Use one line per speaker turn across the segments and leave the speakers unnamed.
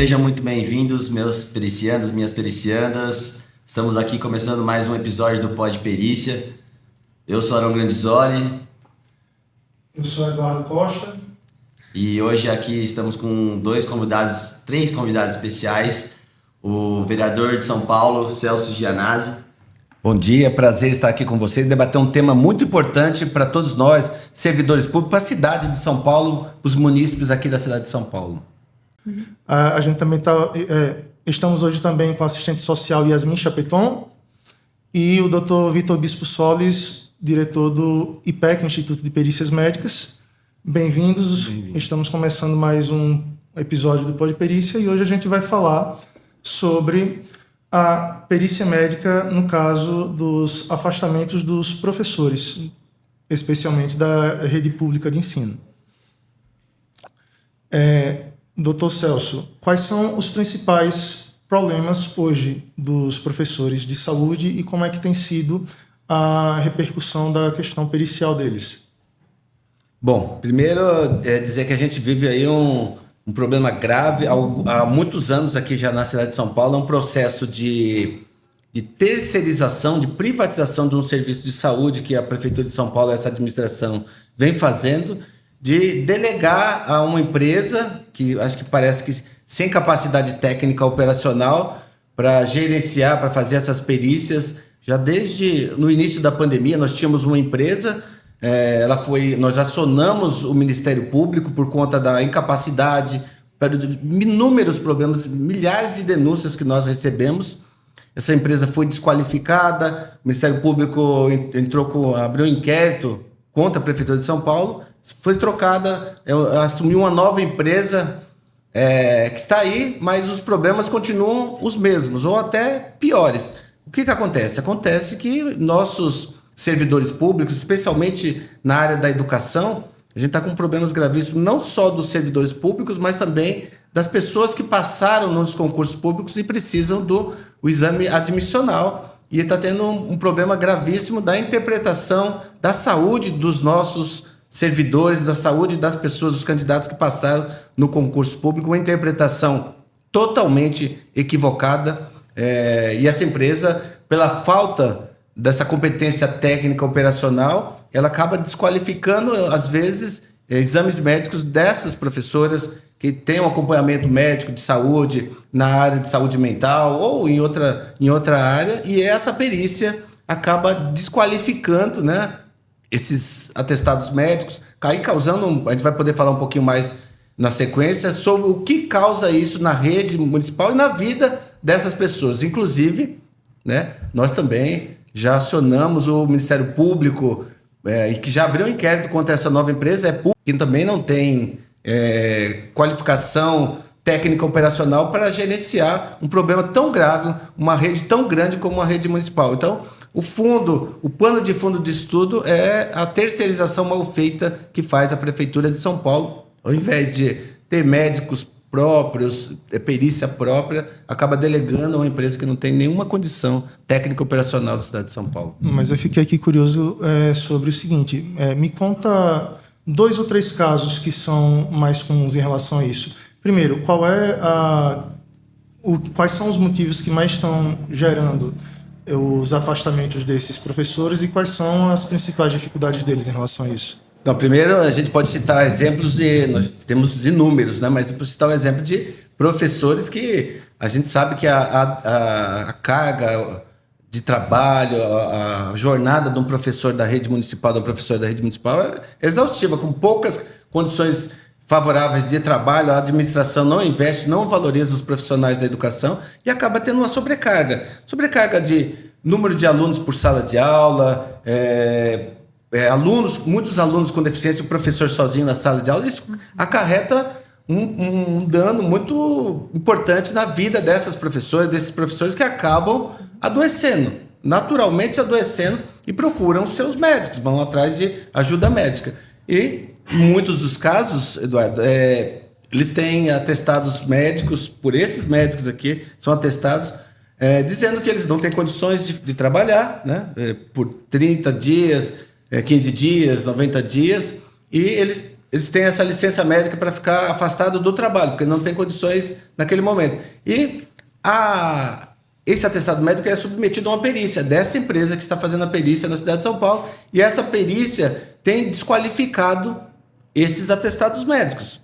Sejam muito bem-vindos, meus pericianos, minhas pericianas. Estamos aqui começando mais um episódio do Pod Perícia. Eu sou Arão Grandizoli.
Eu sou Eduardo Costa.
E hoje aqui estamos com três convidados especiais. O vereador de São Paulo, Celso Gianazzi.
Bom dia, prazer estar aqui com vocês, debater um tema muito importante para todos nós, servidores públicos, para a cidade de São Paulo, os munícipes aqui da cidade de São Paulo.
A gente também estamos hoje também com a assistente social Yasmin Chapeton e o Dr. Vitor Bispo Solis, diretor do IPEC, Instituto de Perícias Médicas. Bem-vindos. Estamos começando mais um episódio do Pod Perícia e hoje a gente vai falar sobre a perícia médica no caso dos afastamentos dos professores, especialmente da rede pública de ensino. Doutor Celso, quais são os principais problemas hoje dos professores de saúde e como é que tem sido a repercussão da questão pericial deles?
Bom, primeiro dizer que a gente vive aí um problema grave há muitos anos aqui já na cidade de São Paulo, é um processo de terceirização, de privatização de um serviço de saúde que a Prefeitura de São Paulo, essa administração, vem fazendo, de delegar a uma empresa que acho que parece que sem capacidade técnica operacional para gerenciar, para fazer essas perícias. Já desde no início da pandemia nós tínhamos uma empresa, nós acionamos o Ministério Público por conta da incapacidade, inúmeros problemas, milhares de denúncias que nós recebemos. Essa empresa foi desqualificada, o Ministério Público abriu um inquérito contra a Prefeitura de São Paulo, foi trocada, assumiu uma nova empresa que está aí, mas os problemas continuam os mesmos, ou até piores. O que acontece? Acontece que nossos servidores públicos, especialmente na área da educação, a gente está com problemas gravíssimos, não só dos servidores públicos, mas também das pessoas que passaram nos concursos públicos e precisam do exame admissional. E está tendo um problema gravíssimo da interpretação da saúde dos nossos servidores, da saúde das pessoas, dos candidatos que passaram no concurso público, uma interpretação totalmente equivocada. E essa empresa, pela falta dessa competência técnica operacional, ela acaba desqualificando, às vezes, exames médicos dessas professoras que têm um acompanhamento médico de saúde na área de saúde mental ou em outra área, e essa perícia acaba desqualificando, né, esses atestados médicos, aí causando, a gente vai poder falar um pouquinho mais na sequência, sobre o que causa isso na rede municipal e na vida dessas pessoas. Inclusive, né, nós também já acionamos o Ministério Público, e que já abriu um inquérito contra essa nova empresa, que também não tem qualificação técnica operacional para gerenciar um problema tão grave, uma rede tão grande como a rede municipal. Então, o pano de fundo disso tudo é a terceirização mal feita que faz a Prefeitura de São Paulo. Ao invés de ter médicos próprios, perícia própria, acaba delegando a uma empresa que não tem nenhuma condição técnica operacional da cidade de São Paulo.
Mas eu fiquei aqui curioso sobre o seguinte, me conta 2 ou 3 casos que são mais comuns em relação a isso. Primeiro, quais são os motivos que mais estão gerando os afastamentos desses professores e quais são as principais dificuldades deles em relação a isso?
Então, primeiro, a gente pode citar exemplos nós temos inúmeros, né? Mas para citar um exemplo de professores que a gente sabe que a carga de trabalho, a jornada de um professor da rede municipal, é exaustiva, com poucas condições favoráveis de trabalho, a administração não investe, não valoriza os profissionais da educação e acaba tendo uma sobrecarga. Sobrecarga de número de alunos por sala de aula, muitos alunos com deficiência, o professor sozinho na sala de aula, isso acarreta um dano muito importante na vida desses professores que acabam naturalmente adoecendo e procuram seus médicos, vão atrás de ajuda médica. E muitos dos casos, Eduardo, eles têm atestados médicos, por esses médicos aqui, são atestados dizendo que eles não têm condições de trabalhar, né, por 30 dias, 15 dias, 90 dias, e eles eles têm essa licença médica para ficar afastado do trabalho, porque não tem condições naquele momento. E esse atestado médico é submetido a uma perícia dessa empresa que está fazendo a perícia na cidade de São Paulo, e essa perícia tem desqualificado esses atestados médicos.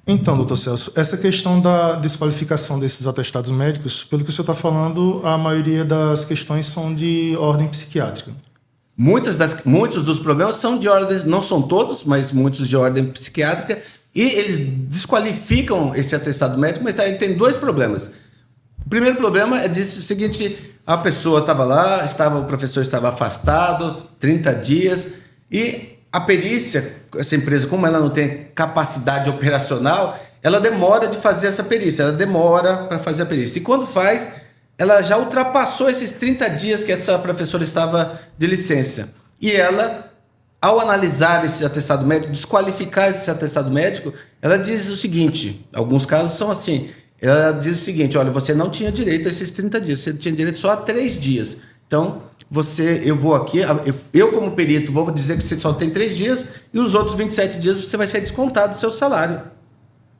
Então, doutor Celso, essa questão da desqualificação desses atestados médicos, pelo que o senhor está falando, a maioria das questões são de ordem psiquiátrica.
Muitos dos problemas são de ordem, não são todos, mas muitos de ordem psiquiátrica, e eles desqualificam esse atestado médico, mas ele tem 2 problemas. O primeiro problema é o seguinte: a pessoa estava lá, o professor estava afastado, 30 dias, e a perícia, essa empresa, como ela não tem capacidade operacional, ela demora de fazer essa perícia, ela demora para fazer a perícia. E quando faz, ela já ultrapassou esses 30 dias que essa professora estava de licença. E ela, ao analisar esse atestado médico, desqualificar esse atestado médico, ela diz o seguinte, alguns casos são assim, ela diz o seguinte: olha, você não tinha direito a esses 30 dias, você tinha direito só a 3 dias. Então, eu vou aqui, eu como perito vou dizer que você só tem 3 dias e os outros 27 dias você vai ser descontado do seu salário.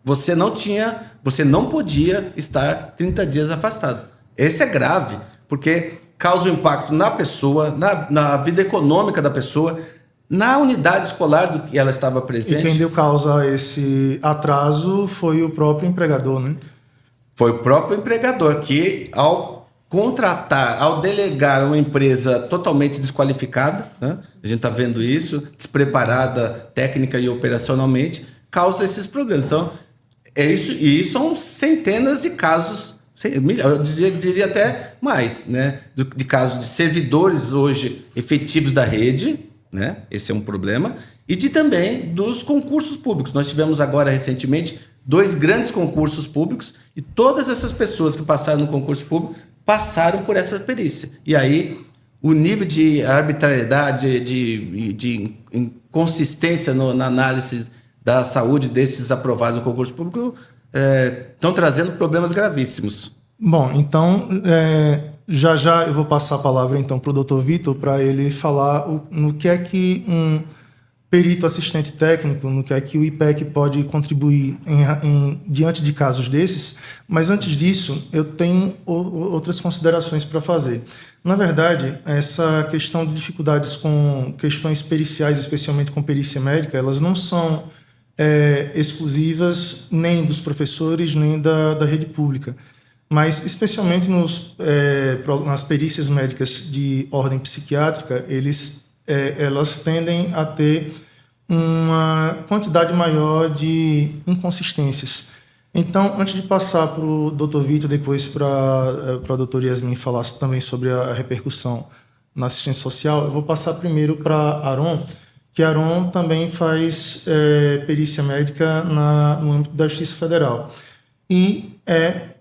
Você não podia estar 30 dias afastado. Esse é grave, porque causa um impacto na pessoa, na vida econômica da pessoa, na unidade escolar do que ela estava presente.
E quem deu causa a esse atraso foi o próprio empregador, né?
Foi o próprio empregador que, ao delegar uma empresa totalmente desqualificada, né? A gente está vendo isso, despreparada técnica e operacionalmente, causa esses problemas. Então, é isso, e são centenas de casos, eu diria até mais, né? De casos de servidores hoje efetivos da rede, né? Esse é um problema, e também dos concursos públicos. Nós tivemos agora recentemente 2 grandes concursos públicos, e todas essas pessoas que passaram no concurso público passaram por essa perícia. E aí o nível de arbitrariedade, de inconsistência na análise da saúde desses aprovados no concurso público estão trazendo problemas gravíssimos.
Bom, então, já eu vou passar a palavra então para o Dr. Vitor, para ele falar no que é que um perito assistente técnico, no que é que o IPEC pode contribuir diante de casos desses. Mas antes disso, eu tenho outras considerações para fazer. Na verdade, essa questão de dificuldades com questões periciais, especialmente com perícia médica, elas não são exclusivas nem dos professores, nem da rede pública. Mas, especialmente nas perícias médicas de ordem psiquiátrica, elas tendem a ter uma quantidade maior de inconsistências. Então, antes de passar para o Dr. Vitor, depois para a doutora Yasmin falar também sobre a repercussão na assistência social, eu vou passar primeiro para Aron, que Aron também faz perícia médica no âmbito da Justiça Federal. E é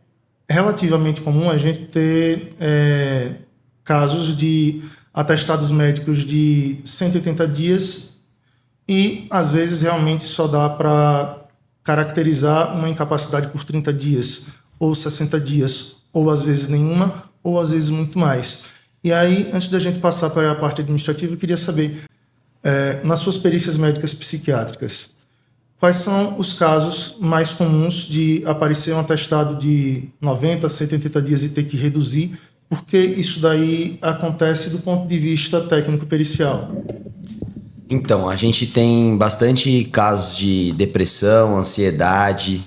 relativamente comum a gente ter casos de atestados médicos de 180 dias e, às vezes, realmente só dá para caracterizar uma incapacidade por 30 dias, ou 60 dias, ou às vezes nenhuma, ou às vezes muito mais. E aí, antes da gente passar para a parte administrativa, eu queria saber, nas suas perícias médicas psiquiátricas, quais são os casos mais comuns de aparecer um atestado de 90, 180 dias e ter que reduzir, porque isso daí acontece do ponto de vista técnico-pericial?
Então, a gente tem bastante casos de depressão, ansiedade.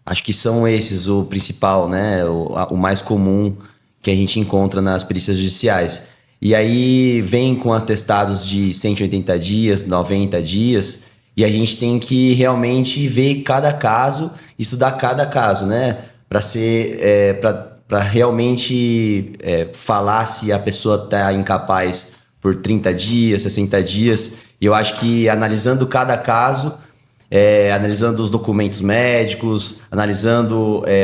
Acho que são esses o principal, né? O mais comum que a gente encontra nas perícias judiciais. E aí vem com atestados de 180 dias, 90 dias, e a gente tem que realmente ver cada caso, estudar cada caso, né? Para realmente falar se a pessoa está incapaz por 30 dias, 60 dias. E eu acho que analisando cada caso, analisando os documentos médicos,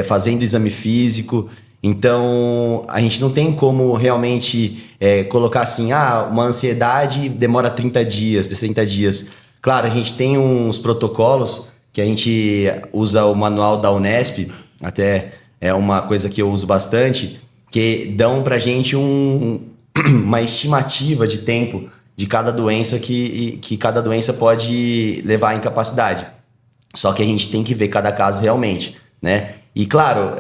fazendo exame físico, então a gente não tem como realmente colocar assim, uma ansiedade demora 30 dias, 60 dias. Claro, a gente tem uns protocolos que a gente usa o manual da Unesp, até é uma coisa que eu uso bastante, que dão pra gente uma estimativa de tempo de cada doença que cada doença pode levar à incapacidade. Só que a gente tem que ver cada caso realmente, né? E claro,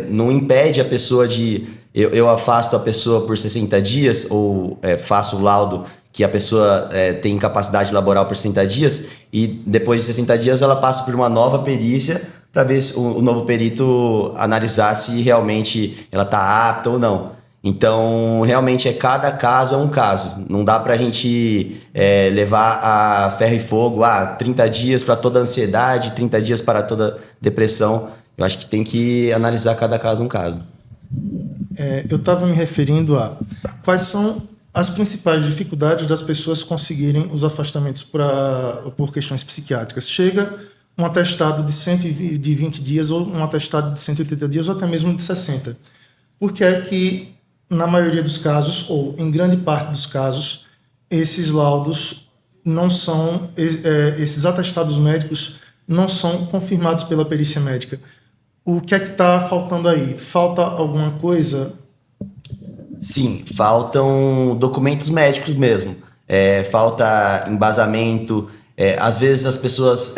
não impede a pessoa de... Eu afasto a pessoa por 60 dias ou faço o laudo que a pessoa tem incapacidade laboral por 60 dias e depois de 60 dias ela passa por uma nova perícia para ver se o novo perito analisar se realmente ela está apta ou não. Então, realmente, cada caso é um caso. Não dá para a gente levar a ferro e fogo, 30 dias para toda ansiedade, 30 dias para toda depressão. Eu acho que tem que analisar cada caso um caso.
Eu estava me referindo a quais são as principais dificuldades das pessoas conseguirem os afastamentos por questões psiquiátricas. Chega um atestado de 120 dias ou um atestado de 180 dias ou até mesmo de 60. Por que é que, na maioria dos casos, ou em grande parte dos casos, esses laudos não são, esses atestados médicos não são confirmados pela perícia médica? O que é que está faltando aí? Falta alguma coisa?
Sim, faltam documentos médicos mesmo. Falta embasamento. Às vezes as pessoas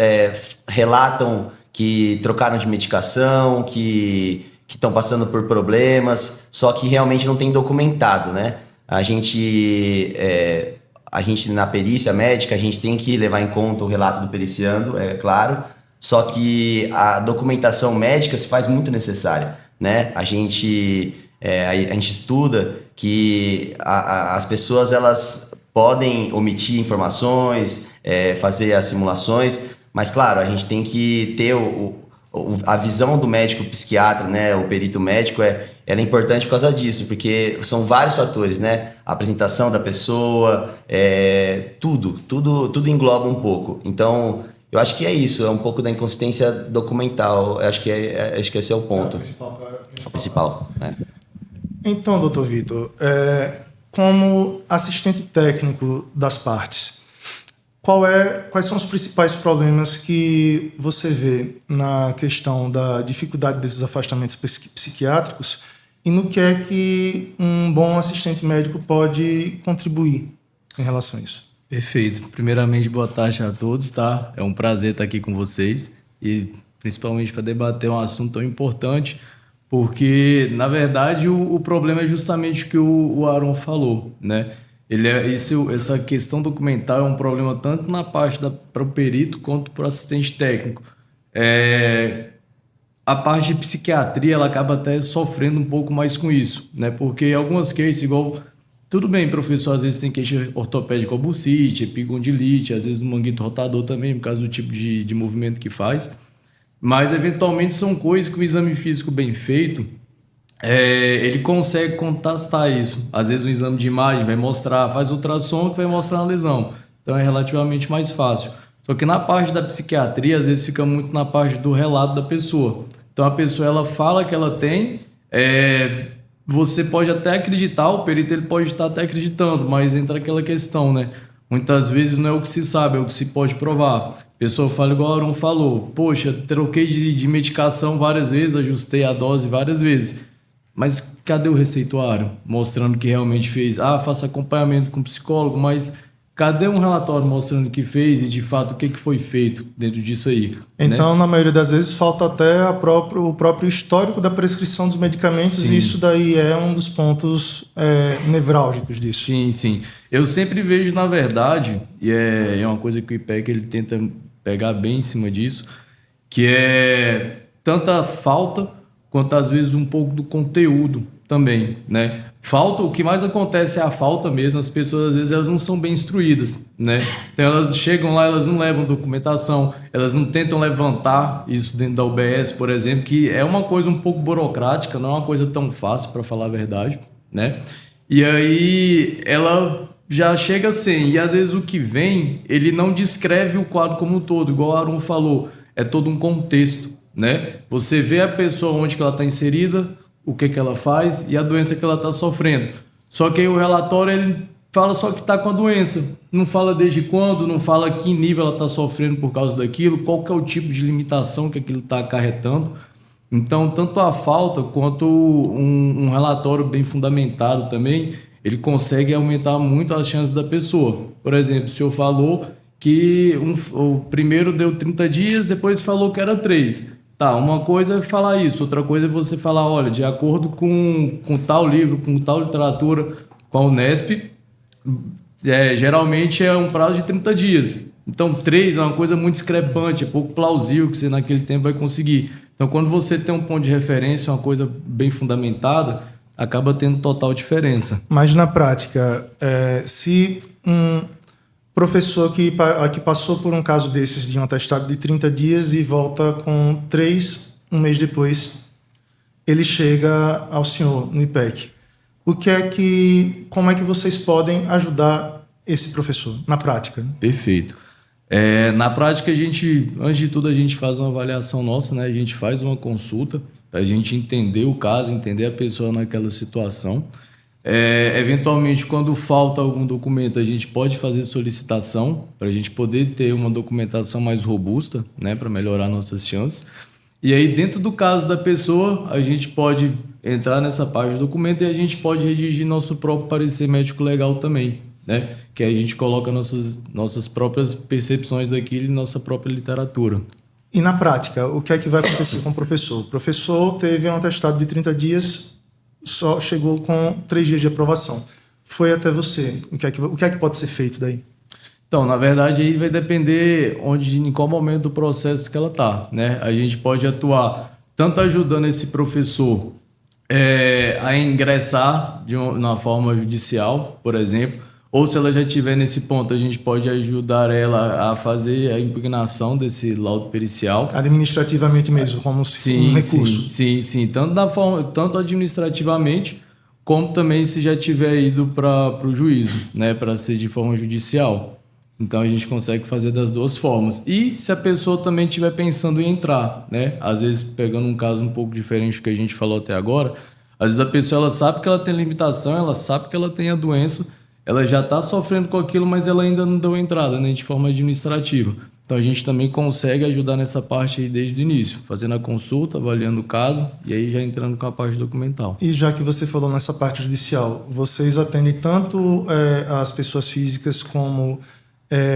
relatam que trocaram de medicação, que estão passando por problemas, só que realmente não tem documentado, né? A gente na perícia médica, a gente tem que levar em conta o relato do periciando, é claro, só que a documentação médica se faz muito necessária, né? A gente estuda que as pessoas elas podem omitir informações, fazer as simulações, mas claro, a gente tem que ter a visão do médico psiquiatra, né, o perito médico, ela é importante por causa disso, porque são vários fatores, né? A apresentação da pessoa, tudo engloba um pouco. Então, eu acho que é isso, é um pouco da inconsistência documental. Acho que esse é o ponto.
O
principal.
Então, doutor Vitor, como assistente técnico das partes, quais são os principais problemas que você vê na questão da dificuldade desses afastamentos psiquiátricos e no que é que um bom assistente médico pode contribuir em relação a isso?
Perfeito. Primeiramente, boa tarde a todos, tá? É um prazer estar aqui com vocês e principalmente para debater um assunto tão importante, porque, na verdade, o problema é justamente o que o Aaron falou, né? Essa questão documental é um problema tanto na parte para o perito quanto para o assistente técnico. A parte de psiquiatria ela acaba até sofrendo um pouco mais com isso, né? Porque algumas cases, igual... Tudo bem, professor, às vezes tem queixa ortopédica, bursite, epicondilite, às vezes no manguito rotador também, por causa do tipo de movimento que faz. Mas, eventualmente, são coisas que o exame físico bem feito, ele consegue contrastar isso. Às vezes, o exame de imagem vai mostrar, faz ultrassom que vai mostrar a lesão. Então, é relativamente mais fácil. Só que na parte da psiquiatria, às vezes, fica muito na parte do relato da pessoa. Então, a pessoa ela fala que ela tem... Você pode até acreditar, o perito ele pode estar até acreditando, mas entra aquela questão, né? Muitas vezes não é o que se sabe, é o que se pode provar. A pessoa fala igual o Aaron falou, poxa, troquei de medicação várias vezes, ajustei a dose várias vezes. Mas cadê o receituário? Mostrando que realmente fez. Faça acompanhamento com o psicólogo, mas cadê um relatório mostrando que fez e de fato o que foi feito dentro disso aí?
Então,
né?
Na maioria das vezes, falta até o próprio histórico da prescrição dos medicamentos. Sim. E isso daí é um dos pontos nevrálgicos disso.
Sim, sim. Eu sempre vejo, na verdade, e é uma coisa que o IPEC ele tenta pegar bem em cima disso, que é tanta falta quanto às vezes um pouco do conteúdo também, né? Falta, o que mais acontece é a falta mesmo, as pessoas às vezes elas não são bem instruídas, né? Então elas chegam lá, elas não levam documentação, elas não tentam levantar isso dentro da UBS, por exemplo, que é uma coisa um pouco burocrática, não é uma coisa tão fácil, para falar a verdade, né? E aí ela já chega sem, e às vezes o que vem, ele não descreve o quadro como um todo, igual o Aaron falou, é todo um contexto, né? Você vê a pessoa onde que ela está inserida, o que ela faz e a doença que ela está sofrendo. Só que aí o relatório ele fala só que está com a doença, não fala desde quando, não fala que nível ela está sofrendo por causa daquilo, qual que é o tipo de limitação que aquilo está acarretando. Então, tanto a falta quanto um relatório bem fundamentado também, ele consegue aumentar muito as chances da pessoa. Por exemplo, o senhor falou que o primeiro deu 30 dias, depois falou que era 3. Tá, uma coisa é falar isso, outra coisa é você falar, olha, de acordo com tal livro, com tal literatura, com a Unesp, geralmente é um prazo de 30 dias. Então, 3 é uma coisa muito discrepante, é pouco plausível que você naquele tempo vai conseguir. Então, quando você tem um ponto de referência, uma coisa bem fundamentada, acaba tendo total diferença.
Mas na prática, se um professor que passou por um caso desses de um atestado de 30 dias e volta com 3, um mês depois, ele chega ao senhor no IPEC. Como é que vocês podem ajudar esse professor na prática?
Perfeito. Na prática, antes de tudo, a gente faz uma avaliação nossa, né? A gente faz uma consulta para a gente entender o caso, entender a pessoa naquela situação. Eventualmente, quando falta algum documento, a gente pode fazer solicitação para a gente poder ter uma documentação mais robusta, né? Para melhorar nossas chances. E aí, dentro do caso da pessoa, a gente pode entrar nessa parte do documento e a gente pode redigir nosso próprio parecer médico legal também, né? Que aí a gente coloca nossas próprias percepções daquilo e nossa própria literatura.
E na prática, o que é que vai acontecer com o professor? O professor teve um atestado de 30 dias, só chegou com 3 dias de aprovação. Foi até você. O que é que pode ser feito daí?
Então, na verdade, aí vai depender em qual momento do processo que ela está, né? A gente pode atuar tanto ajudando esse professor a ingressar de uma forma judicial, por exemplo, ou se ela já estiver nesse ponto, a gente pode ajudar ela a fazer a impugnação desse laudo pericial.
Administrativamente mesmo, como um recurso.
Sim. Tanto administrativamente, como também se já tiver ido para o juízo, né, para ser de forma judicial. Então a gente consegue fazer das duas formas. E se a pessoa também estiver pensando em entrar, né? Às vezes, pegando um caso um pouco diferente do que a gente falou até agora, às vezes a pessoa ela sabe que ela tem limitação, ela sabe que ela tem a doença, ela já está sofrendo com aquilo, mas ela ainda não deu entrada, né, de forma administrativa. Então a gente também consegue ajudar nessa parte aí desde o início, fazendo a consulta, avaliando o caso e aí já entrando com a parte documental.
E já que você falou nessa parte judicial, vocês atendem tanto as pessoas físicas como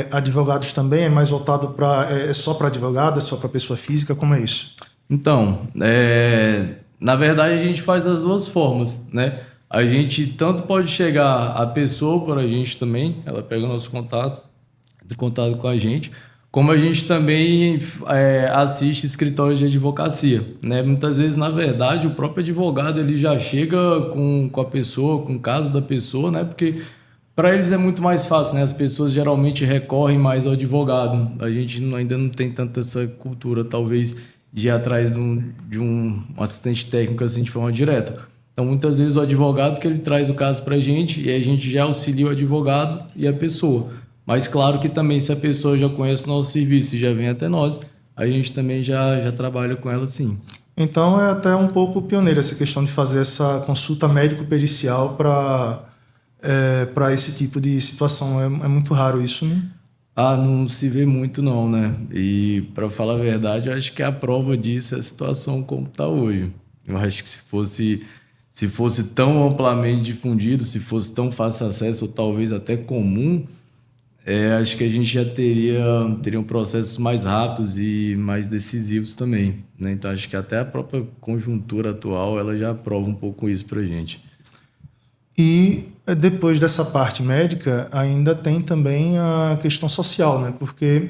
advogados também? É mais voltado para... É só para advogado, é só para pessoa física? Como é isso?
Então, na verdade a gente faz das duas formas, né? A gente tanto pode chegar a pessoa para a gente também, ela pega o nosso contato, entra em contato com a gente, como a gente também assiste escritórios de advocacia, né? Muitas vezes, na verdade, o próprio advogado ele já chega com a pessoa, com o caso da pessoa, né? Porque para eles é muito mais fácil, né? As pessoas geralmente recorrem mais ao advogado. A gente ainda não tem tanta essa cultura, talvez, de ir atrás de um assistente técnico assim de forma direta. Então, muitas vezes, o advogado que ele traz o caso para a gente e a gente já auxilia o advogado e a pessoa. Mas, claro que também, se a pessoa já conhece o nosso serviço e já vem até nós, a gente também já trabalha com ela, sim.
Então, é até um pouco pioneira essa questão de fazer essa consulta médico-pericial para esse tipo de situação. É muito raro isso, né?
Não se vê muito não, né? E, para falar a verdade, eu acho que a prova disso é a situação como está hoje. Eu acho que se fosse tão amplamente difundido, se fosse tão fácil acesso, ou talvez até comum, acho que a gente já teriam processos mais rápidos e mais decisivos também, né? Então, acho que até a própria conjuntura atual ela já prova um pouco isso para a gente.
E depois dessa parte médica, ainda tem também a questão social, né? Porque,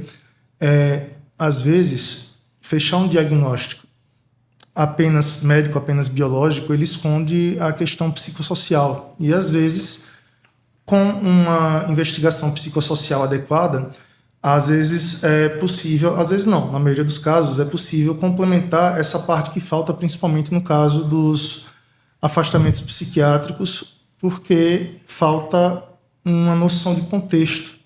às vezes, fechar um diagnóstico apenas médico, apenas biológico, ele esconde a questão psicossocial. E, às vezes, com uma investigação psicossocial adequada, às vezes é possível, às vezes não, na maioria dos casos, é possível complementar essa parte que falta, principalmente no caso dos afastamentos psiquiátricos, porque falta uma noção de contexto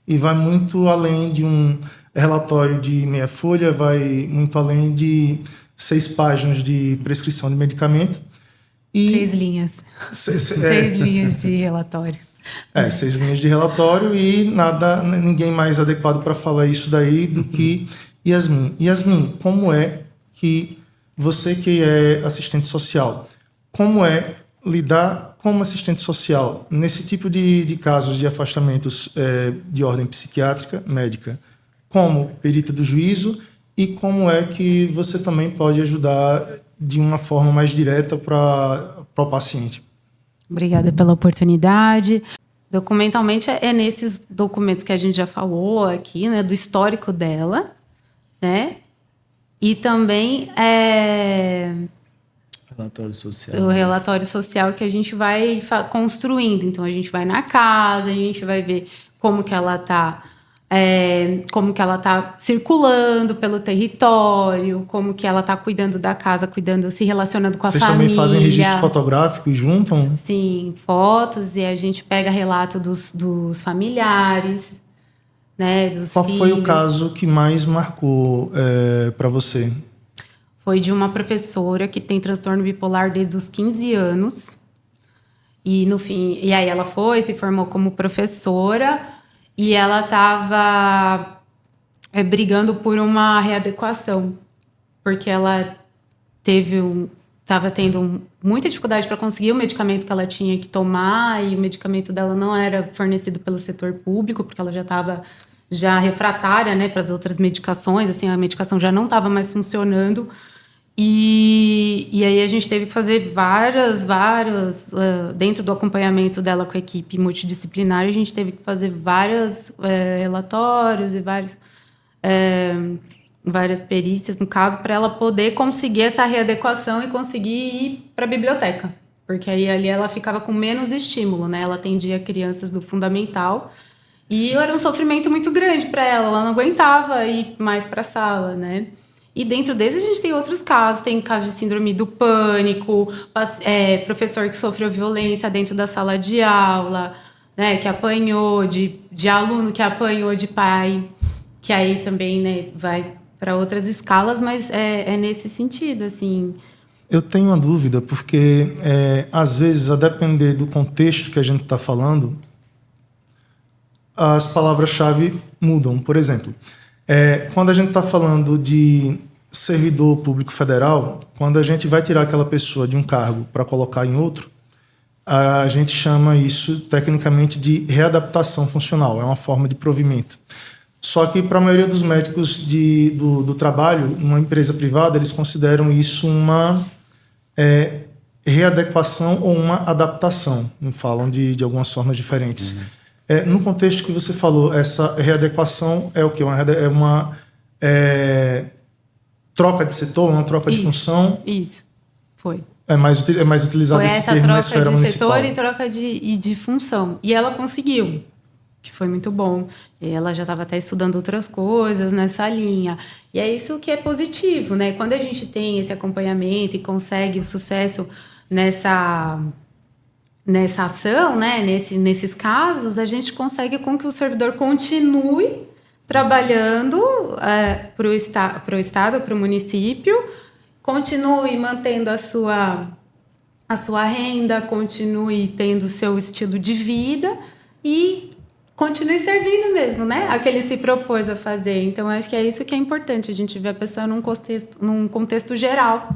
e vai muito além de um relatório de meia folha, vai muito além de 6 páginas de prescrição de medicamento. E
6 linhas. 6 linhas de relatório.
6 linhas de relatório e ninguém mais adequado para falar isso daí do que Yasmin. Yasmin, como é que você que é assistente social, como é lidar como assistente social, nesse tipo de casos de afastamentos de ordem psiquiátrica, médica, como perita do juízo, e como é que você também pode ajudar de uma forma mais direta para o paciente?
Obrigada pela oportunidade. Documentalmente é nesses documentos que a gente já falou aqui, né, do histórico dela, né? E também
Relatório social.
o relatório social que a gente vai construindo. Então, a gente vai na casa, a gente vai ver como que ela está circulando pelo território, como que ela está cuidando da casa, se relacionando com a
Vocês
família.
também fazem registro fotográfico e juntam?
Sim, fotos, e a gente pega relato dos familiares, né, dos
Qual
filhos.
foi o caso que mais marcou para você?
Foi de uma professora que tem transtorno bipolar desde os 15 anos. E no fim, e aí ela se formou como professora e ela estava brigando por uma readequação, porque ela estava tendo muita dificuldade para conseguir o medicamento que ela tinha que tomar, e o medicamento dela não era fornecido pelo setor público, porque ela já estava refratária, né, para as outras medicações, assim, a medicação já não estava mais funcionando. E aí a gente teve que fazer vários dentro do acompanhamento dela com a equipe multidisciplinar, a gente teve que fazer vários relatórios e várias perícias, no caso, para ela poder conseguir essa readequação e conseguir ir para a biblioteca. Porque aí ali ela ficava com menos estímulo, né? Ela atendia crianças do fundamental e era um sofrimento muito grande para ela não aguentava ir mais para a sala, né? E dentro desses a gente tem outros casos, tem casos de síndrome do pânico, professor que sofreu violência dentro da sala de aula, né, que apanhou, de aluno que apanhou de pai, que aí também, né, vai para outras escalas, mas é nesse sentido, assim.
Eu tenho uma dúvida, porque às vezes, a depender do contexto que a gente está falando, as palavras-chave mudam. Por exemplo, quando a gente está falando de servidor público federal, quando a gente vai tirar aquela pessoa de um cargo para colocar em outro, a gente chama isso tecnicamente de readaptação funcional, é uma forma de provimento. Só que para a maioria dos médicos do trabalho, uma empresa privada, eles consideram isso uma readequação ou uma adaptação, não falam de algumas formas diferentes. No contexto que você falou, essa readequação é o quê? É uma troca de setor, uma troca de função?
Isso, foi.
É mais utilizado esse termo na esfera municipal.
Foi essa troca de setor e troca de função. E ela conseguiu, que foi muito bom. E ela já estava até estudando outras coisas nessa linha. E é isso que é positivo, né? Quando a gente tem esse acompanhamento e consegue o sucesso nessa ação, né? Nesses casos, a gente consegue com que o servidor continue trabalhando para o Estado, para o município, continue mantendo a sua renda, continue tendo o seu estilo de vida e continue servindo mesmo, né? A que ele se propôs a fazer. Então, acho que é isso que é importante, a gente ver a pessoa num contexto geral,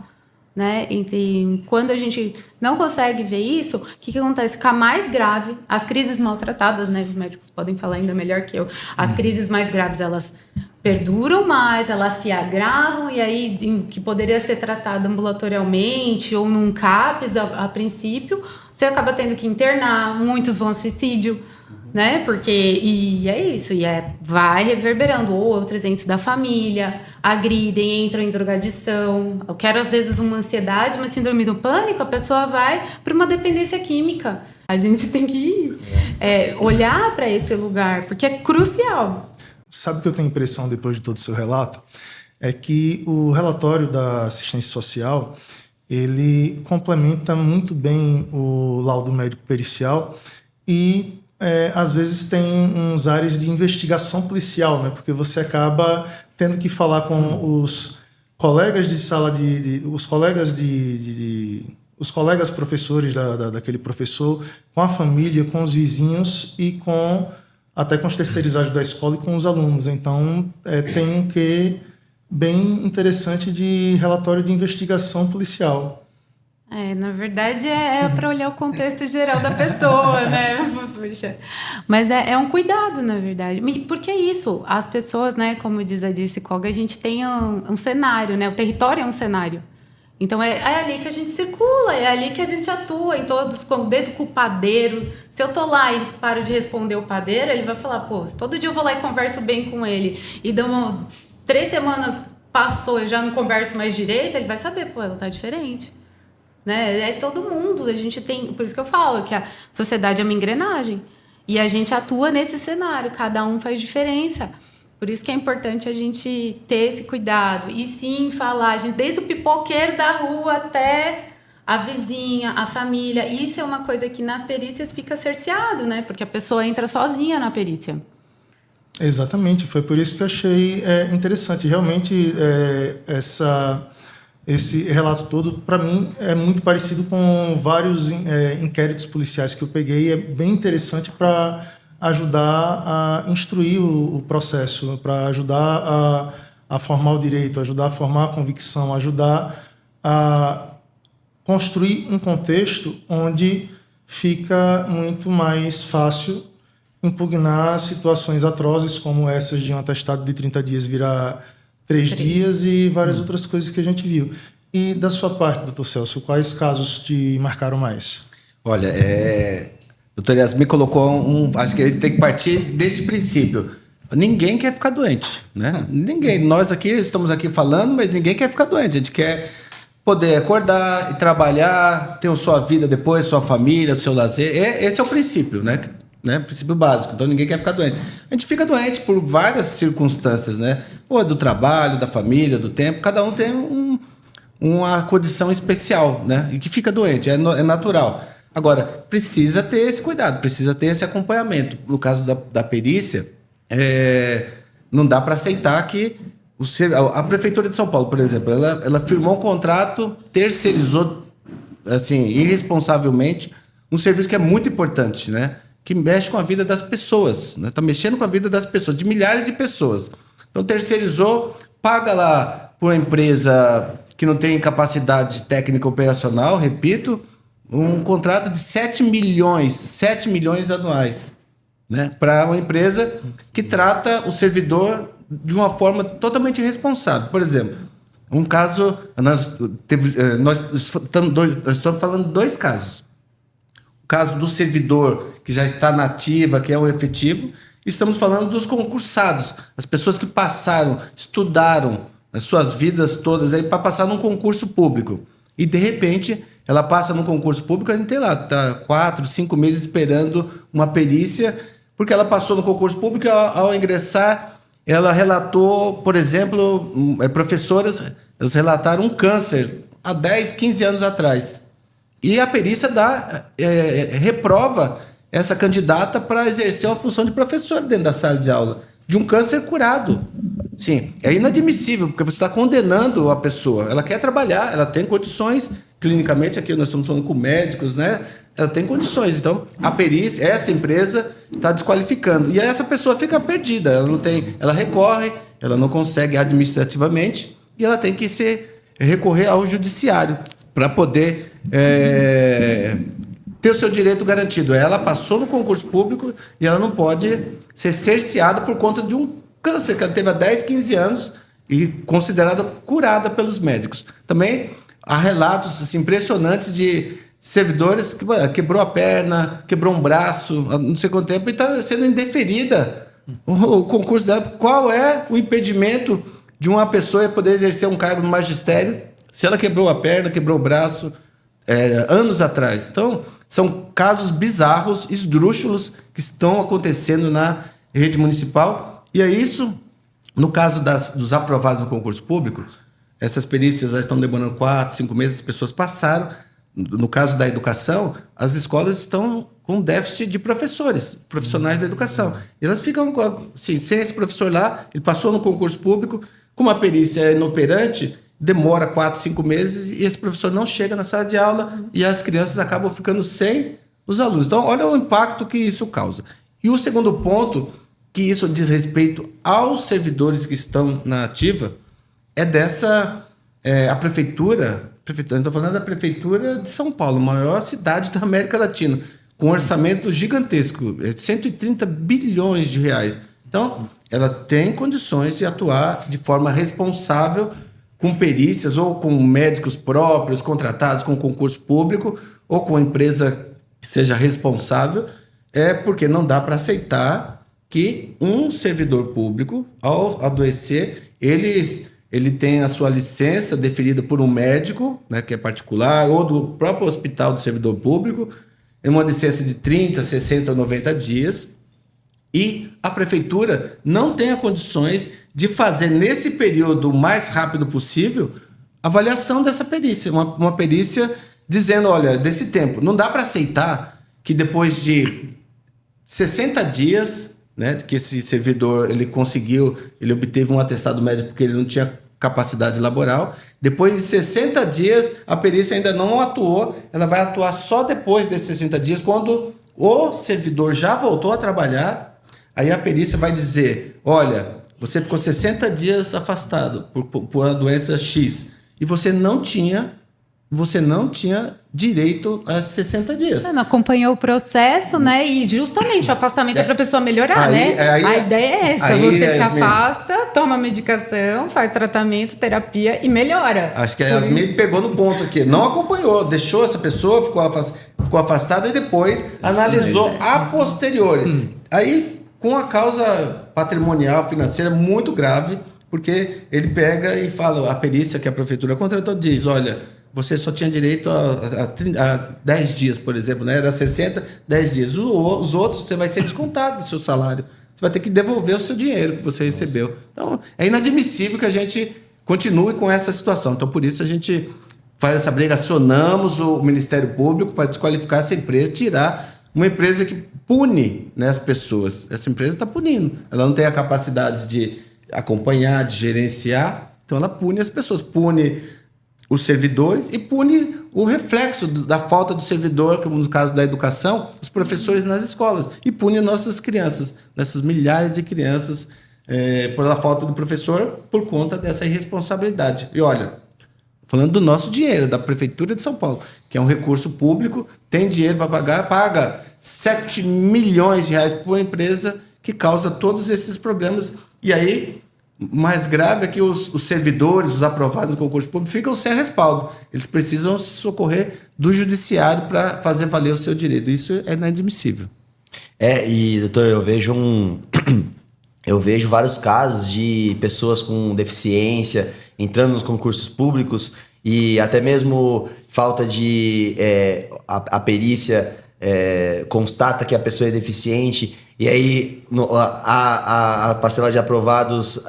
né? E quando a gente não consegue ver isso, o que acontece? Fica mais grave. As crises maltratadas, né? Os médicos podem falar ainda melhor que eu. As crises mais graves, elas perduram mais, elas se agravam, e aí, que poderia ser tratado ambulatorialmente ou num CAPS, a princípio, você acaba tendo que internar, muitos vão ao suicídio, né? E é isso, vai reverberando, ou outros entes da família agridem, entram em drogadição. Eu quero, às vezes, uma ansiedade, uma síndrome do pânico, a pessoa vai para uma dependência química. A gente tem que olhar para esse lugar, porque é crucial.
Sabe o que eu tenho impressão, depois de todo o seu relato? É que o relatório da assistência social, ele complementa muito bem o laudo médico pericial e às vezes tem uns áreas de investigação policial, né? Porque você acaba tendo que falar com os colegas de sala os colegas professores daquele professor, com a família, com os vizinhos e até com os terceirizados da escola e com os alunos. Então, tem um quê bem interessante de relatório de investigação policial.
Na verdade é para olhar o contexto geral da pessoa, né? Puxa. Mas é um cuidado, na verdade. Porque é isso, as pessoas, né, como diz a psicóloga, a gente tem um cenário, né? O território é um cenário. Então é ali que a gente circula, é ali que a gente atua em todos, desde o padeiro. Se eu tô lá e paro de responder o padeiro, ele vai falar, pô, se todo dia eu vou lá e converso bem com ele e 3 semanas passou, eu já não converso mais direito, ele vai saber, pô, ela tá diferente. Né? É todo mundo, a gente tem... Por isso que eu falo que a sociedade é uma engrenagem. E a gente atua nesse cenário, cada um faz diferença. Por isso que é importante a gente ter esse cuidado. E sim, falar, desde o pipoqueiro da rua até a vizinha, a família. Isso é uma coisa que nas perícias fica cerceado, né? Porque a pessoa entra sozinha na perícia.
Exatamente, foi por isso que eu achei interessante. Realmente, esse relato todo, para mim, é muito parecido com vários inquéritos policiais que eu peguei. É bem interessante para ajudar a instruir o processo, para ajudar a formar o direito, ajudar a formar a convicção, ajudar a construir um contexto onde fica muito mais fácil impugnar situações atrozes como essas de um atestado de 30 dias virar 3 dias e várias outras coisas que a gente viu. E da sua parte, doutor Celso, quais casos te marcaram mais?
Olha, doutor Yasmin colocou acho que a gente tem que partir desse princípio. Ninguém quer ficar doente, né? Ninguém. Nós aqui estamos aqui falando, mas ninguém quer ficar doente. A gente quer poder acordar e trabalhar, ter a sua vida depois, sua família, o seu lazer. Esse é o princípio, né? Princípio básico. Então ninguém quer ficar doente. A gente fica doente por várias circunstâncias, né? Ou do trabalho, da família, do tempo. Cada um tem uma condição especial, né? E que fica doente, é natural. Agora, precisa ter esse cuidado, precisa ter esse acompanhamento. No caso da perícia, não dá para aceitar que a Prefeitura de São Paulo, por exemplo, ela firmou um contrato, terceirizou assim, irresponsavelmente um serviço que é muito importante, né? Que mexe com a vida das pessoas, né? Tá mexendo com a vida das pessoas, de milhares de pessoas. Então, terceirizou, paga lá por uma empresa que não tem capacidade técnica operacional, repito, um contrato de 7 milhões anuais, né? Para uma empresa que trata o servidor de uma forma totalmente irresponsável. Por exemplo, um caso, nós estamos falando de 2 casos. O caso do servidor que já está na ativa, que é um efetivo, e estamos falando dos concursados, as pessoas que passaram, estudaram as suas vidas todas aí para passar num concurso público. E, de repente, ela passa num concurso público, a gente tem lá, tá 4, 5 meses esperando uma perícia, porque ela passou no concurso público e ao ingressar, ela relatou, por exemplo, professoras, elas relataram um câncer há 10, 15 anos atrás. E a perícia reprova essa candidata para exercer uma função de professor dentro da sala de aula, de um câncer curado. Sim, é inadmissível, porque você está condenando a pessoa. Ela quer trabalhar, ela tem condições, clinicamente, aqui nós estamos falando com médicos, né? Ela tem condições. Então, a perícia, essa empresa está desqualificando. E essa pessoa fica perdida. Ela recorre, ela não consegue administrativamente e ela tem que recorrer ao judiciário para poder ter o seu direito garantido. Ela passou no concurso público e ela não pode ser cerceada por conta de um câncer que ela teve há 10, 15 anos e considerada curada pelos médicos. Também há relatos assim, impressionantes de servidores que quebrou a perna, quebrou um braço, não sei quanto tempo, e está sendo indeferida o concurso dela. Qual é o impedimento de uma pessoa poder exercer um cargo no magistério se ela quebrou a perna, quebrou o braço anos atrás? Então, são casos bizarros, esdrúxulos, que estão acontecendo na rede municipal. E é isso, no caso dos aprovados no concurso público, essas perícias já estão demorando 4, 5 meses, as pessoas passaram. No caso da educação, as escolas estão com déficit de profissionais da educação. E elas ficam assim, sem esse professor lá, ele passou no concurso público, com uma perícia inoperante, demora 4, 5 meses e esse professor não chega na sala de aula e as crianças acabam ficando sem os alunos. Então, olha o impacto que isso causa. E o segundo ponto, que isso diz respeito aos servidores que estão na ativa, é a prefeitura prefeitura, estou falando da Prefeitura de São Paulo, a maior cidade da América Latina, com um orçamento gigantesco, 130 bilhões de reais. Então, ela tem condições de atuar de forma responsável, com perícias ou com médicos próprios, contratados com concurso público, ou com uma empresa que seja responsável, porque não dá para aceitar que um servidor público, ao adoecer, ele tem a sua licença deferida por um médico, né, que é particular, ou do próprio hospital do servidor público, é uma licença de 30, 60 ou 90 dias, e a prefeitura não tem condições de fazer, nesse período o mais rápido possível, avaliação dessa perícia. Uma perícia dizendo, olha, desse tempo, não dá para aceitar que depois de 60 dias, né, que esse servidor ele obteve um atestado médico porque ele não tinha capacidade laboral, depois de 60 dias a perícia ainda não atuou, ela vai atuar só depois desses 60 dias, quando o servidor já voltou a trabalhar. Aí a perícia vai dizer, olha, você ficou 60 dias afastado por uma doença X e você não tinha direito a 60 dias.
Não acompanhou o processo, né? E justamente o afastamento é para a pessoa melhorar, né? A ideia é essa, você se afasta, toma medicação, faz tratamento, terapia e melhora.
Acho que a Yasmin pegou no ponto aqui. Não acompanhou, deixou essa pessoa, ficou afastada e depois analisou a posteriori. Aí, com a causa patrimonial, financeira muito grave, porque ele pega e fala, a perícia que a prefeitura contratou diz, olha, você só tinha direito a 10 dias, por exemplo, né? Era 60, 10 dias. Os outros, você vai ser descontado do seu salário. Você vai ter que devolver o seu dinheiro que você recebeu. Então, é inadmissível que a gente continue com essa situação. Então, por isso, a gente faz essa briga, acionamos o Ministério Público para desqualificar essa empresa, tirar uma empresa que pune, né, as pessoas. Essa empresa está punindo. Ela não tem a capacidade de acompanhar, de gerenciar. Então, ela pune as pessoas. Pune os servidores e pune o reflexo da falta do servidor, como no caso da educação, os professores nas escolas. E pune nossas crianças, nessas milhares de crianças, pela falta do professor, por conta dessa irresponsabilidade. E olha, falando do nosso dinheiro, da Prefeitura de São Paulo, que é um recurso público, tem dinheiro para pagar, paga 7 milhões de reais por uma empresa que causa todos esses problemas. E aí, mais grave é que os servidores, os aprovados do concurso público, ficam sem respaldo. Eles precisam se socorrer do judiciário para fazer valer o seu direito. Isso é inadmissível.
E, doutor, eu vejo vários casos de pessoas com deficiência entrando nos concursos públicos e até mesmo falta de... a perícia constata que a pessoa é deficiente e aí a parcela de aprovados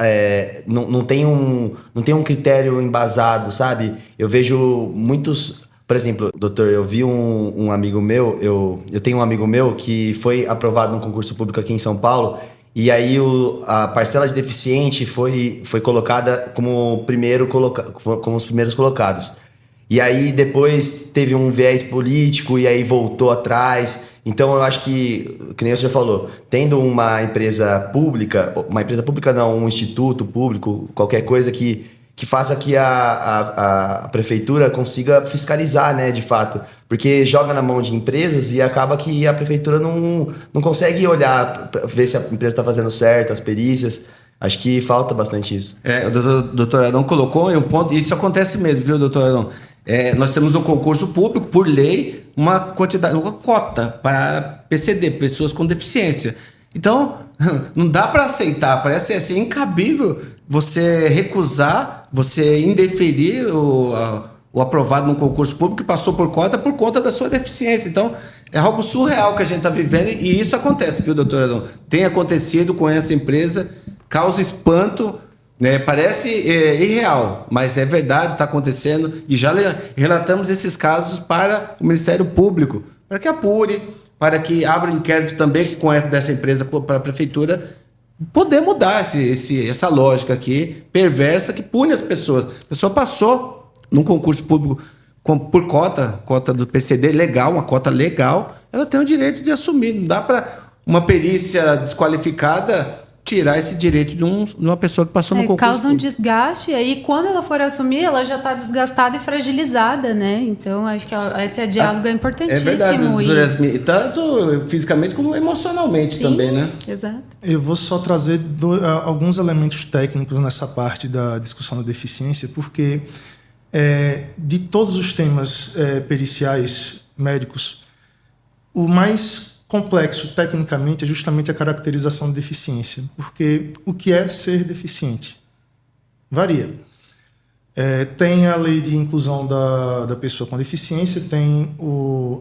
não tem um critério embasado, sabe? Eu vejo muitos... Por exemplo, doutor, eu vi um amigo meu, eu tenho um amigo meu que foi aprovado num concurso público aqui em São Paulo. E aí a parcela de deficiente foi colocada como os primeiros colocados. E aí depois teve um viés político e aí voltou atrás. Então eu acho que nem você já falou, tendo uma empresa pública não, um instituto público, qualquer coisa que faça que a prefeitura consiga fiscalizar, né, de fato. Porque joga na mão de empresas e acaba que a prefeitura não consegue olhar, ver se a empresa está fazendo certo, as perícias. Acho que falta bastante isso.
O doutor Arão colocou em um ponto, e isso acontece mesmo, viu, doutor Arão? Nós temos no concurso público, por lei, uma cota para PCD, pessoas com deficiência. Então, não dá para aceitar, parece assim, incabível você recusar, você indeferir o aprovado no concurso público que passou por conta da sua deficiência. Então, é algo surreal que a gente está vivendo e isso acontece, viu, doutor Arão? Tem acontecido com essa empresa, causa espanto, né? Parece irreal, mas é verdade, está acontecendo e já relatamos esses casos para o Ministério Público, para que apure, para que abra um inquérito também dessa empresa para a Prefeitura poder mudar essa lógica aqui, perversa, que pune as pessoas. A pessoa passou num concurso público por cota do PCD legal, uma cota legal, ela tem o direito de assumir. Não dá para uma perícia desqualificada tirar esse direito de uma pessoa que passou no concurso
Causa um
público.
desgaste, e aí quando ela for assumir, ela já está desgastada e fragilizada, né? Então, acho que esse diálogo é importantíssimo.
É verdade, tanto fisicamente como emocionalmente também, né?
Exato.
Eu vou só trazer alguns elementos técnicos nessa parte da discussão da deficiência, porque de todos os temas periciais médicos, o mais complexo tecnicamente é justamente a caracterização de deficiência, porque o que é ser deficiente? Varia. Tem a lei de inclusão da pessoa com deficiência, tem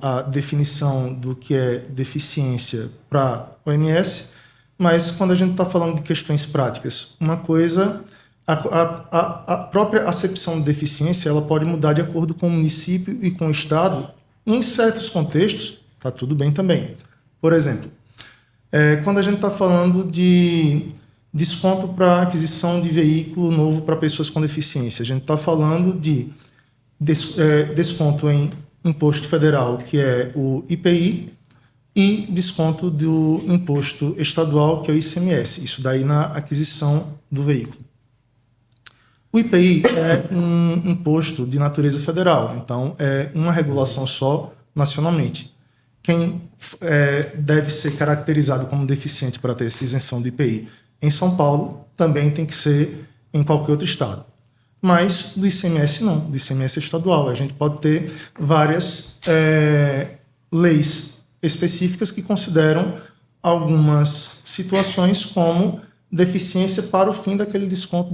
a definição do que é deficiência para a OMS, mas quando a gente está falando de questões práticas, uma coisa, a própria acepção de deficiência ela pode mudar de acordo com o município e com o estado. Em certos contextos, está tudo bem também. Por exemplo, quando a gente está falando de desconto para aquisição de veículo novo para pessoas com deficiência, a gente está falando de desconto em imposto federal, que é o IPI, e desconto do imposto estadual, que é o ICMS. Isso daí na aquisição do veículo. O IPI é um imposto de natureza federal, então é uma regulação só nacionalmente. Quem deve ser caracterizado como deficiente para ter essa isenção do IPI em São Paulo também tem que ser em qualquer outro estado. Mas do ICMS não, do ICMS estadual. A gente pode ter várias leis específicas que consideram algumas situações como deficiência para o fim daquele desconto,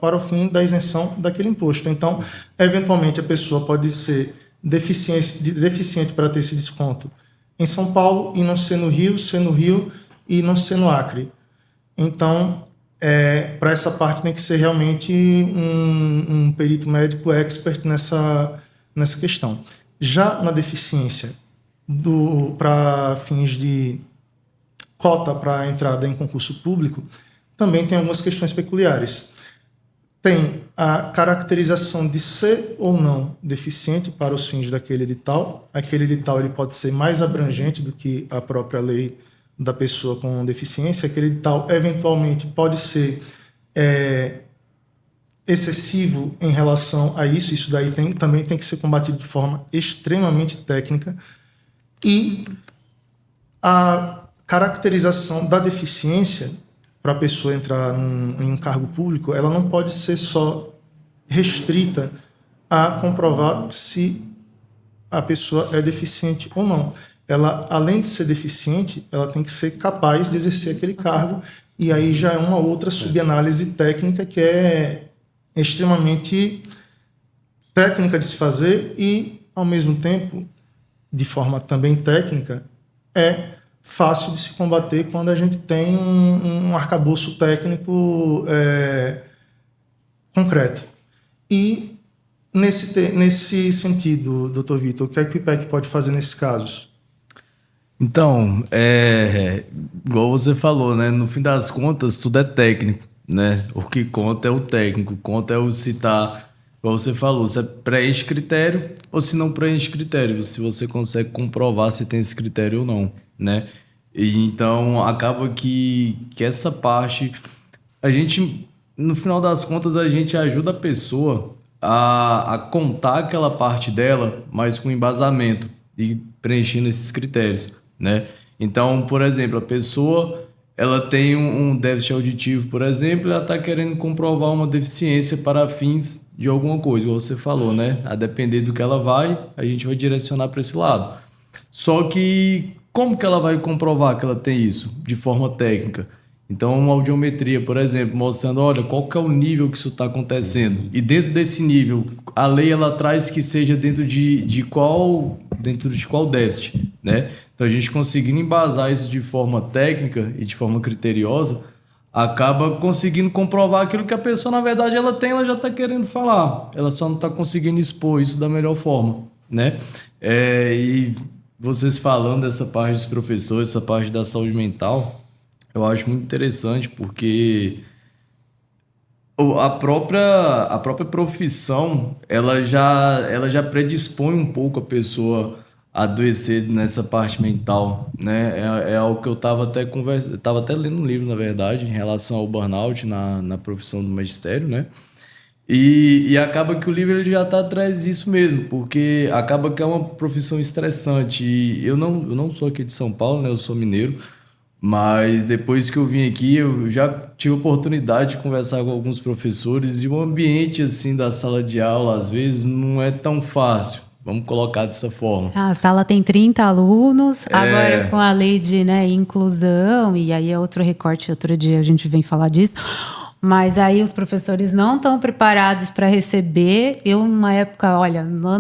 para o fim da isenção daquele imposto. Então, eventualmente, a pessoa pode ser deficiente para ter esse desconto em São Paulo e não ser no Rio e não ser no Acre. Então, para essa parte tem que ser realmente um perito médico expert nessa questão. Já na deficiência, para fins de cota para entrada em concurso público, também tem algumas questões peculiares. Tem a caracterização de ser ou não deficiente para os fins daquele edital. Aquele edital ele pode ser mais abrangente do que a própria lei da pessoa com deficiência. Aquele edital, eventualmente, pode ser excessivo em relação a isso. Isso daí também tem que ser combatido de forma extremamente técnica. E a caracterização da deficiência para a pessoa entrar em um cargo público, ela não pode ser só restrita a comprovar se a pessoa é deficiente ou não. Ela, além de ser deficiente, ela tem que ser capaz de exercer aquele cargo, e aí já é uma outra subanálise técnica que é extremamente técnica de se fazer e, ao mesmo tempo, de forma também técnica, é fácil de se combater quando a gente tem um arcabouço técnico concreto. E, nesse sentido, doutor Vitor, o que é que o IPEC pode fazer nesses casos?
Então, igual você falou, né? No fim das contas, tudo é técnico, né? O que conta é o técnico, conta é o citar, igual você falou, você preenche critério ou se não preenche critério, se você consegue comprovar se tem esse critério ou não, né? E então, acaba que essa parte, a gente, no final das contas, a gente ajuda a pessoa a contar aquela parte dela, mas com embasamento e preenchendo esses critérios, né? Então, por exemplo, a pessoa ela tem um déficit auditivo, por exemplo, ela está querendo comprovar uma deficiência para fins de alguma coisa, igual você falou, né? A depender do que ela vai, a gente vai direcionar para esse lado. Só que como que ela vai comprovar que ela tem isso de forma técnica? Então, uma audiometria, por exemplo, mostrando, olha, qual que é o nível que isso está acontecendo. E dentro desse nível, a lei ela traz que seja dentro de qual déficit, né? Então, a gente conseguindo embasar isso de forma técnica e de forma criteriosa, acaba conseguindo comprovar aquilo que a pessoa, na verdade, ela tem, ela já está querendo falar. Ela só não está conseguindo expor isso da melhor forma, né? E vocês falando dessa parte dos professores, essa parte da saúde mental, eu acho muito interessante porque a própria profissão ela já predispõe um pouco a pessoa adoecer nessa parte mental, né? É algo que eu estava até lendo um livro, na verdade, em relação ao burnout na profissão do magistério, né? E acaba que o livro ele já está atrás disso mesmo, porque acaba que é uma profissão estressante. E eu não sou aqui de São Paulo, né? Eu sou mineiro, mas depois que eu vim aqui, eu já tive a oportunidade de conversar com alguns professores e o ambiente assim da sala de aula, às vezes, não é tão fácil. Vamos colocar dessa forma.
A sala tem 30 alunos, agora com a lei de, né, inclusão, e aí é outro recorte, outro dia a gente vem falar disso, mas aí os professores não estão preparados para receber. Eu, numa época,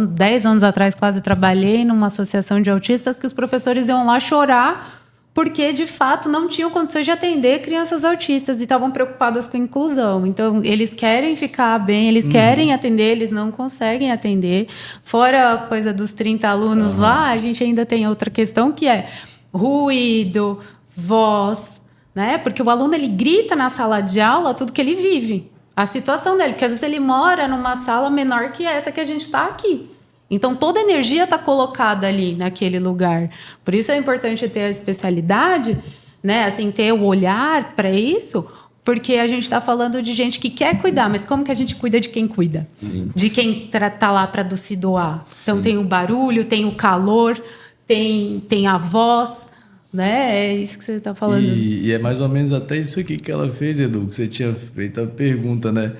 10 anos atrás, quase trabalhei numa associação de autistas que os professores iam lá chorar porque, de fato, não tinham condições de atender crianças autistas e estavam preocupadas com a inclusão. Então, eles querem ficar bem, eles querem atender, eles não conseguem atender. Fora a coisa dos 30 alunos lá, a gente ainda tem outra questão que é ruído, voz, né? Porque o aluno, ele grita na sala de aula tudo que ele vive, a situação dele, porque às vezes ele mora numa sala menor que essa que a gente está aqui. Então, toda a energia está colocada ali, naquele lugar. Por isso é importante ter a especialidade, né? Assim, ter o olhar para isso, porque a gente está falando de gente que quer cuidar, mas como que a gente cuida de quem cuida? Sim. De quem está lá para se doar. Então, sim, tem o barulho, tem o calor, tem a voz, né? É isso que você está falando.
E é mais ou menos até isso aqui que ela fez, Edu, que você tinha feito a pergunta, né?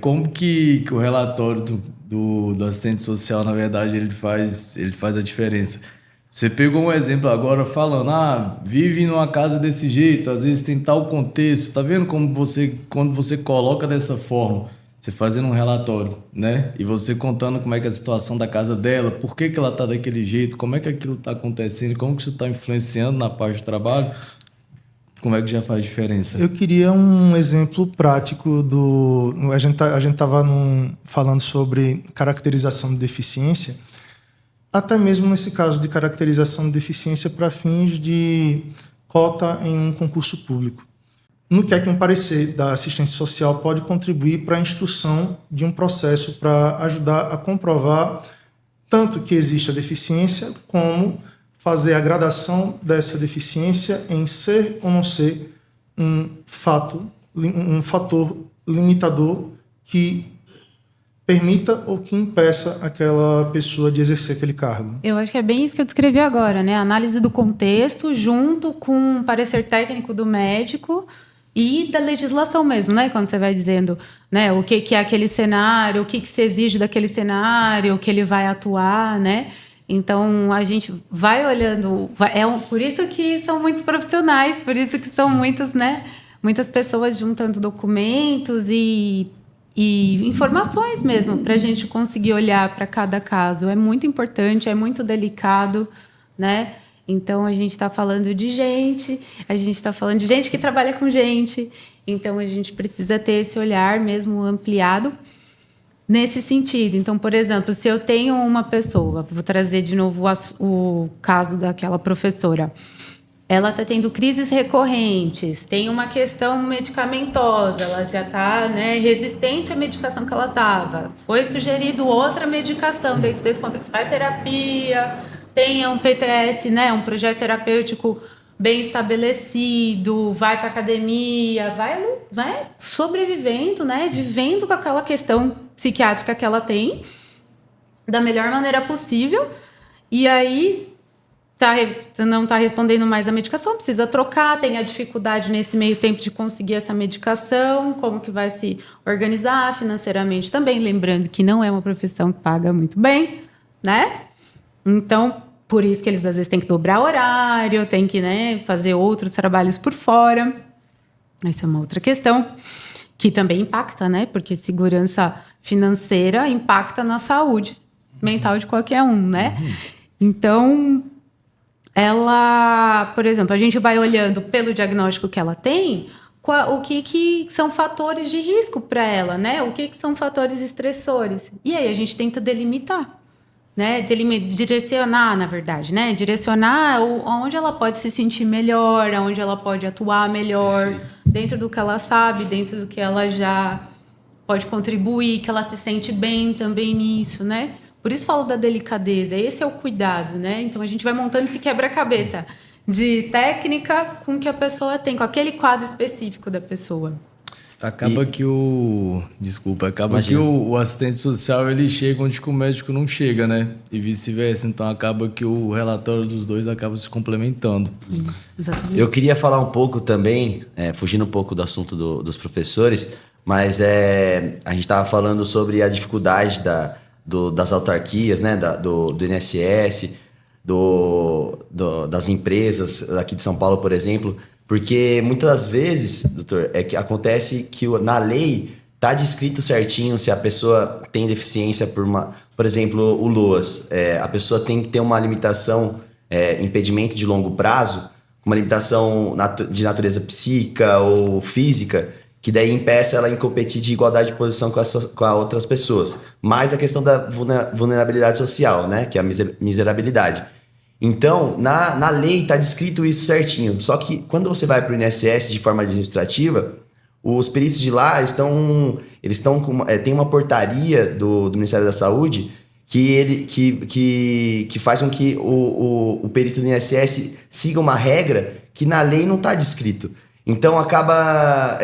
Como que o relatório do assistente social, na verdade, ele faz a diferença. Você pegou um exemplo agora falando, vive numa casa desse jeito, às vezes tem tal contexto. Tá vendo como quando você coloca dessa forma, você fazendo um relatório, né? E você contando como é que é a situação da casa dela, por que ela tá daquele jeito, como é que aquilo tá acontecendo, como que isso tá influenciando na parte do trabalho, como é que já faz diferença?
Eu queria um exemplo prático do... A gente estava falando sobre caracterização de deficiência, até mesmo nesse caso de caracterização de deficiência para fins de cota em um concurso público. No que é que um parecer da assistência social pode contribuir para a instrução de um processo para ajudar a comprovar tanto que existe a deficiência, como fazer a gradação dessa deficiência em ser ou não ser um fator limitador que permita ou que impeça aquela pessoa de exercer aquele cargo.
Eu acho que é bem isso que eu descrevi agora, né? A análise do contexto junto com o parecer técnico do médico e da legislação mesmo, né? Quando você vai dizendo, né, o que é aquele cenário, o que se exige daquele cenário, o que ele vai atuar, né? Então, a gente vai olhando... por isso que são muitos profissionais, por isso que são muitas pessoas juntando documentos e informações mesmo, para a gente conseguir olhar para cada caso. É muito importante, é muito delicado, né? Então, a gente está falando de gente, que trabalha com gente. Então, a gente precisa ter esse olhar mesmo ampliado nesse sentido. Então, por exemplo, se eu tenho uma pessoa, vou trazer de novo o caso daquela professora, ela está tendo crises recorrentes, tem uma questão medicamentosa, ela já está, né, resistente à medicação que ela estava, foi sugerido outra medicação dentro desse contexto, faz terapia, tem um PTS, né, um projeto terapêutico bem estabelecido, vai para academia, vai sobrevivendo, né, vivendo com aquela questão psiquiátrica que ela tem da melhor maneira possível, e aí não está respondendo mais a medicação, precisa trocar, tem a dificuldade nesse meio tempo de conseguir essa medicação, como que vai se organizar financeiramente também, lembrando que não é uma profissão que paga muito bem, né? Então, por isso que eles às vezes têm que dobrar horário, têm que, né, fazer outros trabalhos por fora. Essa é uma outra questão que também impacta, né? Porque segurança financeira impacta na saúde mental de qualquer um, né? Então, ela, por exemplo, a gente vai olhando pelo diagnóstico que ela tem, o que são fatores de risco para ela, né? O que são fatores estressores. E aí a gente tenta delimitar, né? Direcionar, na verdade, né? Direcionar onde ela pode se sentir melhor, onde ela pode atuar melhor, perfeito, dentro do que ela sabe, dentro do que ela já pode contribuir, que ela se sente bem também nisso, né? Por isso falo da delicadeza, esse é o cuidado, né? Então a gente vai montando esse quebra-cabeça de técnica com o que a pessoa tem, com aquele quadro específico da pessoa.
Acaba que o assistente social ele chega onde o médico não chega, né? E vice-versa. Então acaba que o relatório dos dois acaba se complementando.
Sim, exatamente.
Eu queria falar um pouco também, fugindo um pouco do assunto dos professores, mas a gente estava falando sobre a dificuldade das autarquias, né? Do INSS, das empresas aqui de São Paulo, por exemplo. Porque muitas vezes, doutor, que acontece que na lei está descrito certinho se a pessoa tem deficiência por exemplo, o LOAS. A pessoa tem que ter uma limitação, impedimento de longo prazo, uma limitação de natureza psíquica ou física, que daí impeça ela em competir de igualdade de posição com as outras pessoas. Mais a questão da vulnerabilidade social, né? Que é a miserabilidade. Então, na lei está descrito isso certinho. Só que quando você vai para o INSS de forma administrativa, os peritos de lá tem uma portaria do Ministério da Saúde que faz com que o perito do INSS siga uma regra que na lei não está descrito. Então acaba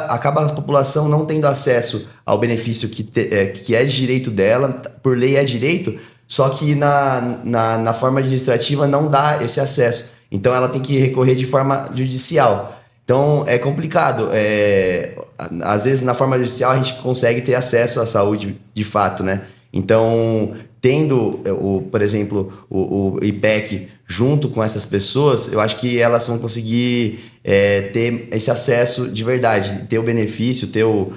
a população não tendo acesso ao benefício que é de direito dela, por lei é direito. Só que na forma administrativa não dá esse acesso. Então ela tem que recorrer de forma judicial. Então é complicado. Às vezes na forma judicial a gente consegue ter acesso à saúde de fato, né? Então, tendo, por exemplo, o IPEC junto com essas pessoas, eu acho que elas vão conseguir ter esse acesso de verdade, ter o benefício, ter o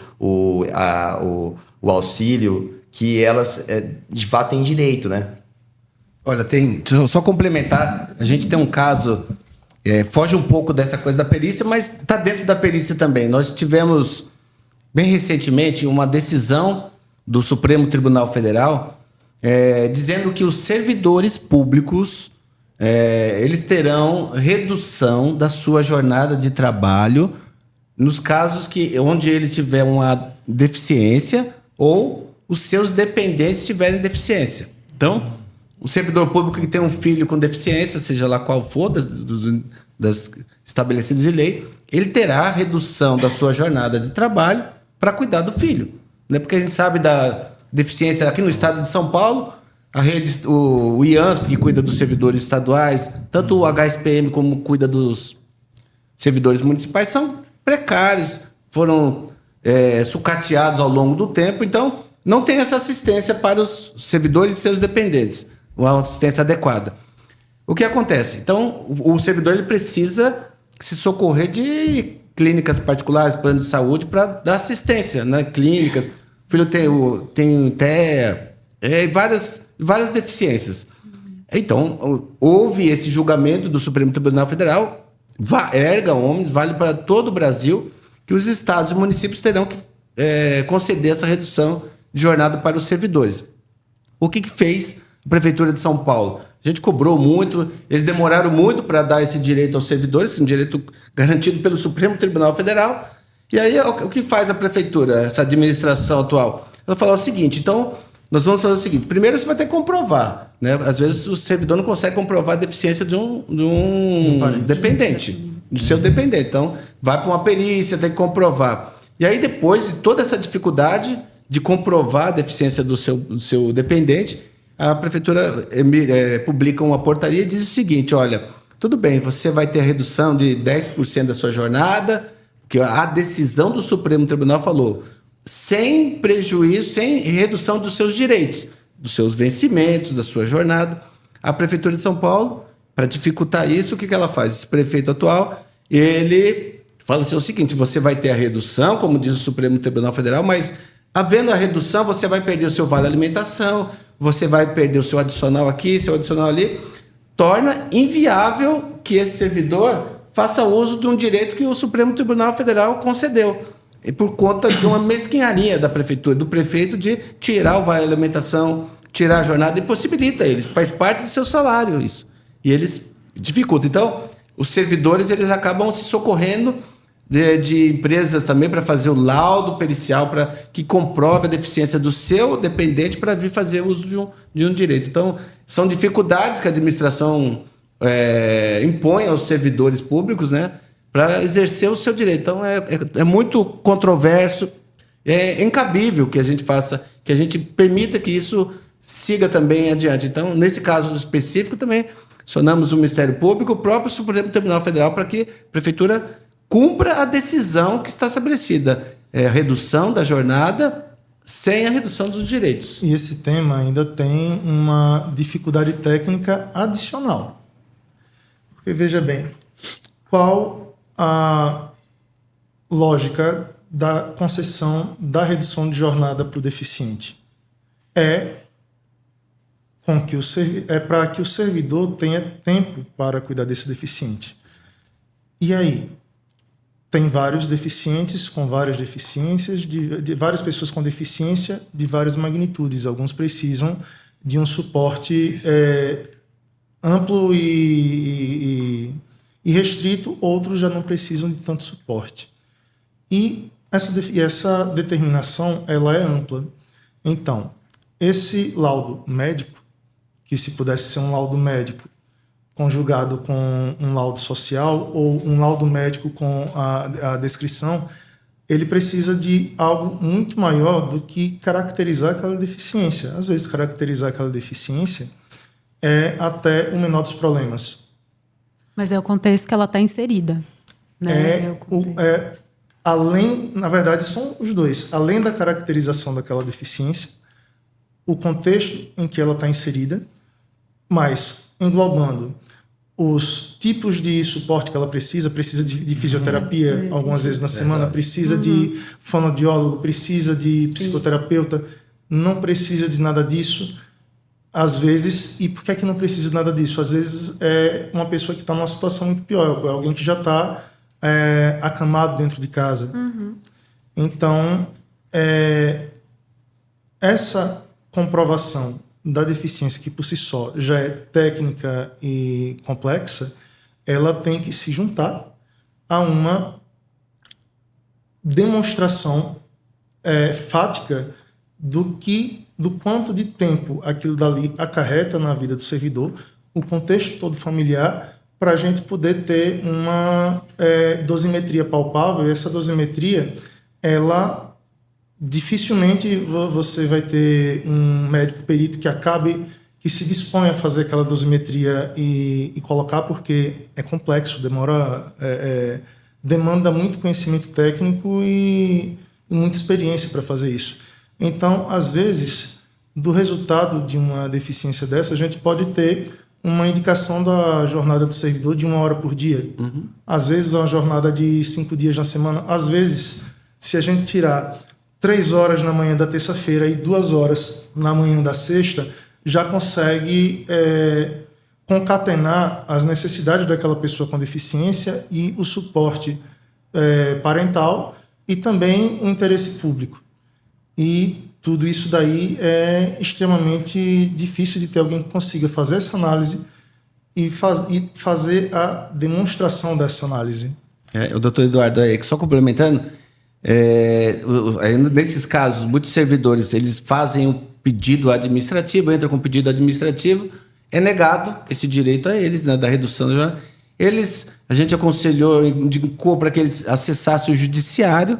auxílio que elas de fato têm direito, né?
Olha, deixa eu só complementar, a gente tem um caso, foge um pouco dessa coisa da perícia, mas está dentro da perícia também. Nós tivemos, bem recentemente, uma decisão do Supremo Tribunal Federal dizendo que os servidores públicos eles terão redução da sua jornada de trabalho nos casos onde ele tiver uma deficiência ou os seus dependentes tiverem deficiência. Então, o servidor público que tem um filho com deficiência, seja lá qual for, das estabelecidas em lei, ele terá redução da sua jornada de trabalho para cuidar do filho. Né? Porque a gente sabe da deficiência aqui no estado de São Paulo, o IANSP, que cuida dos servidores estaduais, tanto o HSPM como cuida dos servidores municipais, são precários, foram sucateados ao longo do tempo, então não tem essa assistência para os servidores e seus dependentes, uma assistência adequada. O que acontece? Então, o servidor ele precisa se socorrer de clínicas particulares, plano de saúde, para dar assistência, né? Clínicas. O filho tem TEA, várias deficiências. Então, houve esse julgamento do Supremo Tribunal Federal, erga omnes, vale para todo o Brasil, que os estados e municípios terão que conceder essa redução de jornada para os servidores. O que fez a Prefeitura de São Paulo? A gente cobrou muito, eles demoraram muito para dar esse direito aos servidores, um direito garantido pelo Supremo Tribunal Federal. E aí, o que faz a Prefeitura, essa administração atual? Ela falou o seguinte, então, nós vamos fazer o seguinte, primeiro você vai ter que comprovar, né? Às vezes o servidor não consegue comprovar a deficiência de um dependente, do seu dependente. Então, vai para uma perícia, tem que comprovar. E aí, depois de toda essa dificuldade de comprovar a deficiência do seu dependente, a Prefeitura publica uma portaria e diz o seguinte, olha, tudo bem, você vai ter a redução de 10% da sua jornada, que a decisão do Supremo Tribunal falou, sem prejuízo, sem redução dos seus direitos, dos seus vencimentos, da sua jornada. A Prefeitura de São Paulo, para dificultar isso, o que ela faz? Esse prefeito atual, ele fala assim, o seguinte, você vai ter a redução, como diz o Supremo Tribunal Federal, mas havendo a redução, você vai perder o seu vale alimentação, você vai perder o seu adicional aqui, seu adicional ali, torna inviável que esse servidor faça uso de um direito que o Supremo Tribunal Federal concedeu. E por conta de uma mesquinharia da prefeitura, do prefeito, de tirar o vale alimentação, tirar a jornada, impossibilita eles. Faz parte do seu salário isso. E eles dificultam. Então, os servidores eles acabam se socorrendo de empresas também para fazer o laudo pericial para que comprove a deficiência do seu dependente para vir fazer uso de um direito. Então, são dificuldades que a administração impõe aos servidores públicos, né, para exercer o seu direito. Então, é muito controverso, é incabível que a gente faça, que a gente permita que isso siga também adiante. Então, nesse caso específico, também acionamos o Ministério Público, o próprio Supremo Tribunal Federal, para que a Prefeitura cumpra a decisão que está estabelecida. A redução da jornada sem a redução dos direitos.
E esse tema ainda tem uma dificuldade técnica adicional. Porque, veja bem, qual a lógica da concessão da redução de jornada para o deficiente? Para que o servidor tenha tempo para cuidar desse deficiente. E aí? Tem vários deficientes com várias deficiências, de várias pessoas com deficiência de várias magnitudes. Alguns precisam de um suporte amplo e restrito, outros já não precisam de tanto suporte. E essa determinação ela é ampla. Então, esse laudo médico, que se pudesse ser um laudo médico conjugado com um laudo social ou um laudo médico com a descrição, ele precisa de algo muito maior do que caracterizar aquela deficiência. Às vezes, caracterizar aquela deficiência é até o menor dos problemas.
Mas é o contexto que ela está inserida. Né?
Na verdade, são os dois. Além da caracterização daquela deficiência, o contexto em que ela está inserida, mas englobando os tipos de suporte que ela precisa de fisioterapia algumas vezes na semana, precisa de fonoaudiólogo, precisa de psicoterapeuta, não precisa de nada disso. Às vezes, e por que é que não precisa de nada disso? Às vezes é uma pessoa que está numa situação muito pior, alguém que já está acamado dentro de casa. Então, essa comprovação da deficiência, que por si só já é técnica e complexa, ela tem que se juntar a uma demonstração fática do quanto de tempo aquilo dali acarreta na vida do servidor, o contexto todo familiar, para a gente poder ter uma dosimetria palpável. E essa dosimetria, ela dificilmente você vai ter um médico perito que se dispõe a fazer aquela dosimetria e colocar, porque é complexo, demanda muito conhecimento técnico e muita experiência para fazer isso. Então, às vezes, do resultado de uma deficiência dessa, a gente pode ter uma indicação da jornada do servidor de 1 hora por dia. Às vezes, uma jornada de 5 dias na semana. Às vezes, se a gente tirar 3 horas na manhã da terça-feira e 2 horas na manhã da sexta, já consegue concatenar as necessidades daquela pessoa com deficiência e o suporte parental e também o interesse público. E tudo isso daí é extremamente difícil de ter alguém que consiga fazer essa análise e fazer a demonstração dessa análise.
O doutor Eduardo, só complementando, nesses casos, muitos servidores eles fazem um pedido administrativo, entram com um pedido administrativo, é negado esse direito a eles, né, da redução da jornada. A gente aconselhou, indicou para que eles acessassem o judiciário.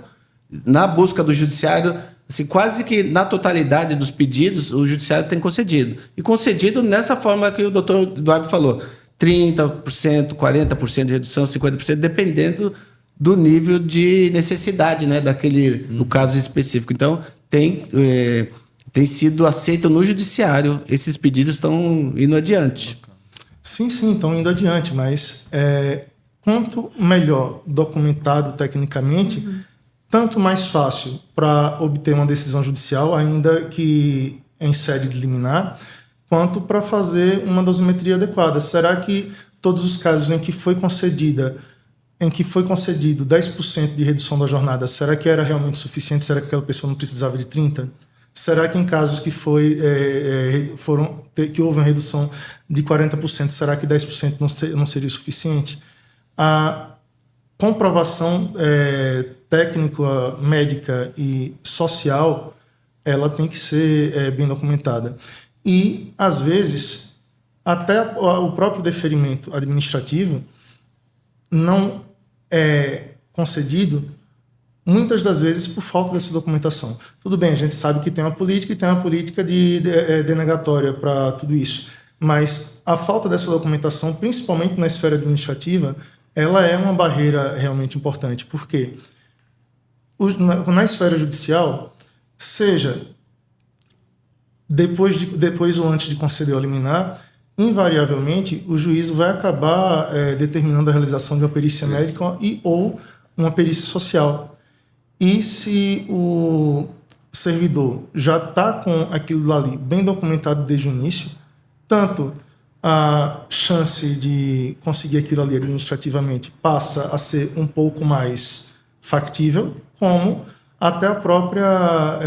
Na busca do judiciário, assim, quase que na totalidade dos pedidos, o judiciário tem concedido. E concedido nessa forma que o doutor Eduardo falou, 30%, 40% de redução, 50%, dependendo do nível de necessidade, né, do caso específico. Então, tem sido aceito no judiciário. Esses pedidos estão indo adiante.
Sim, estão indo adiante, mas quanto melhor documentado tecnicamente, tanto mais fácil para obter uma decisão judicial, ainda que em sede de liminar, quanto para fazer uma dosimetria adequada. Será que todos os casos em que foi concedido 10% de redução da jornada, será que era realmente suficiente? Será que aquela pessoa não precisava de 30%? Será que em casos que que houve uma redução de 40%, será que 10% não seria suficiente? comprovação técnica, médica e social, ela tem que ser bem documentada. E, às vezes, até o próprio deferimento administrativo não é concedido, muitas das vezes, por falta dessa documentação. Tudo bem, a gente sabe que tem uma política e tem uma política denegatória para tudo isso, mas a falta dessa documentação, principalmente na esfera administrativa, ela é uma barreira realmente importante, porque na esfera judicial, seja depois ou antes de conceder o liminar, invariavelmente o juízo vai acabar determinando a realização de uma perícia médica ou uma perícia social. E se o servidor já está com aquilo ali bem documentado desde o início, tanto a chance de conseguir aquilo ali administrativamente passa a ser um pouco mais factível, como até a própria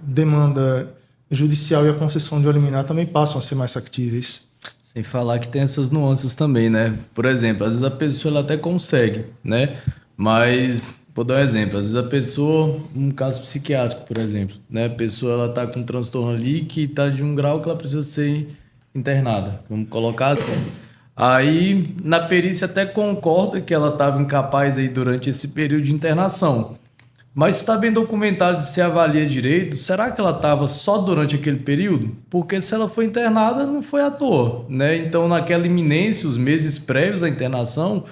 demanda judicial e a concessão de liminar também passam a ser mais factíveis.
Sem falar que tem essas nuances também, né? Por exemplo, às vezes a pessoa ela até consegue, né? Mas, vou dar um exemplo, às vezes a pessoa, um caso psiquiátrico, por exemplo, né? A pessoa ela tá com um transtorno ali que está de um grau que ela precisa ser internada, vamos colocar assim. Aí, na perícia até concorda que ela estava incapaz aí durante esse período de internação. Mas se está bem documentado, se avalia direito, será que ela estava só durante aquele período? Porque se ela foi internada, não foi à toa, né? Então, naquela iminência, os meses prévios à internação,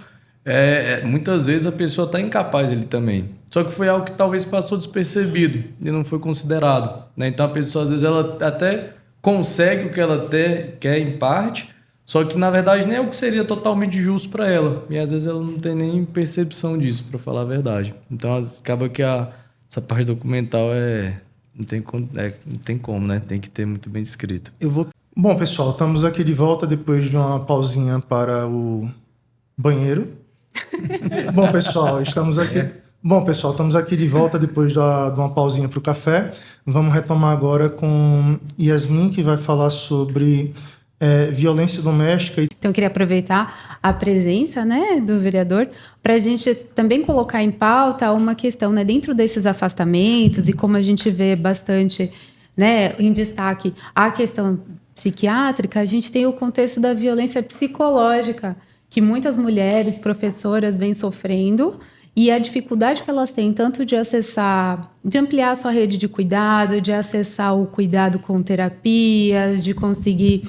muitas vezes a pessoa está incapaz ali também. Só que foi algo que talvez passou despercebido e não foi considerado, né? Então, a pessoa, às vezes, ela até consegue o que ela até quer em parte, só que, na verdade, nem é o que seria totalmente justo para ela. E, às vezes, ela não tem nem percepção disso, para falar a verdade. Então, acaba que essa parte documental não tem como, né? Tem que ter muito bem descrito.
Bom, pessoal, estamos aqui de volta depois de uma pausinha para o banheiro. Bom, pessoal, estamos aqui de volta depois de uma pausinha para o café. Vamos retomar agora com Yasmin, que vai falar sobre violência doméstica.
Então, eu queria aproveitar a presença, né, do vereador para a gente também colocar em pauta uma questão, né, dentro desses afastamentos e como a gente vê bastante, né, em destaque a questão psiquiátrica, a gente tem o contexto da violência psicológica, que muitas mulheres, professoras, vêm sofrendo, e a dificuldade que elas têm tanto de acessar, de ampliar a sua rede de cuidado, de acessar o cuidado com terapias, de conseguir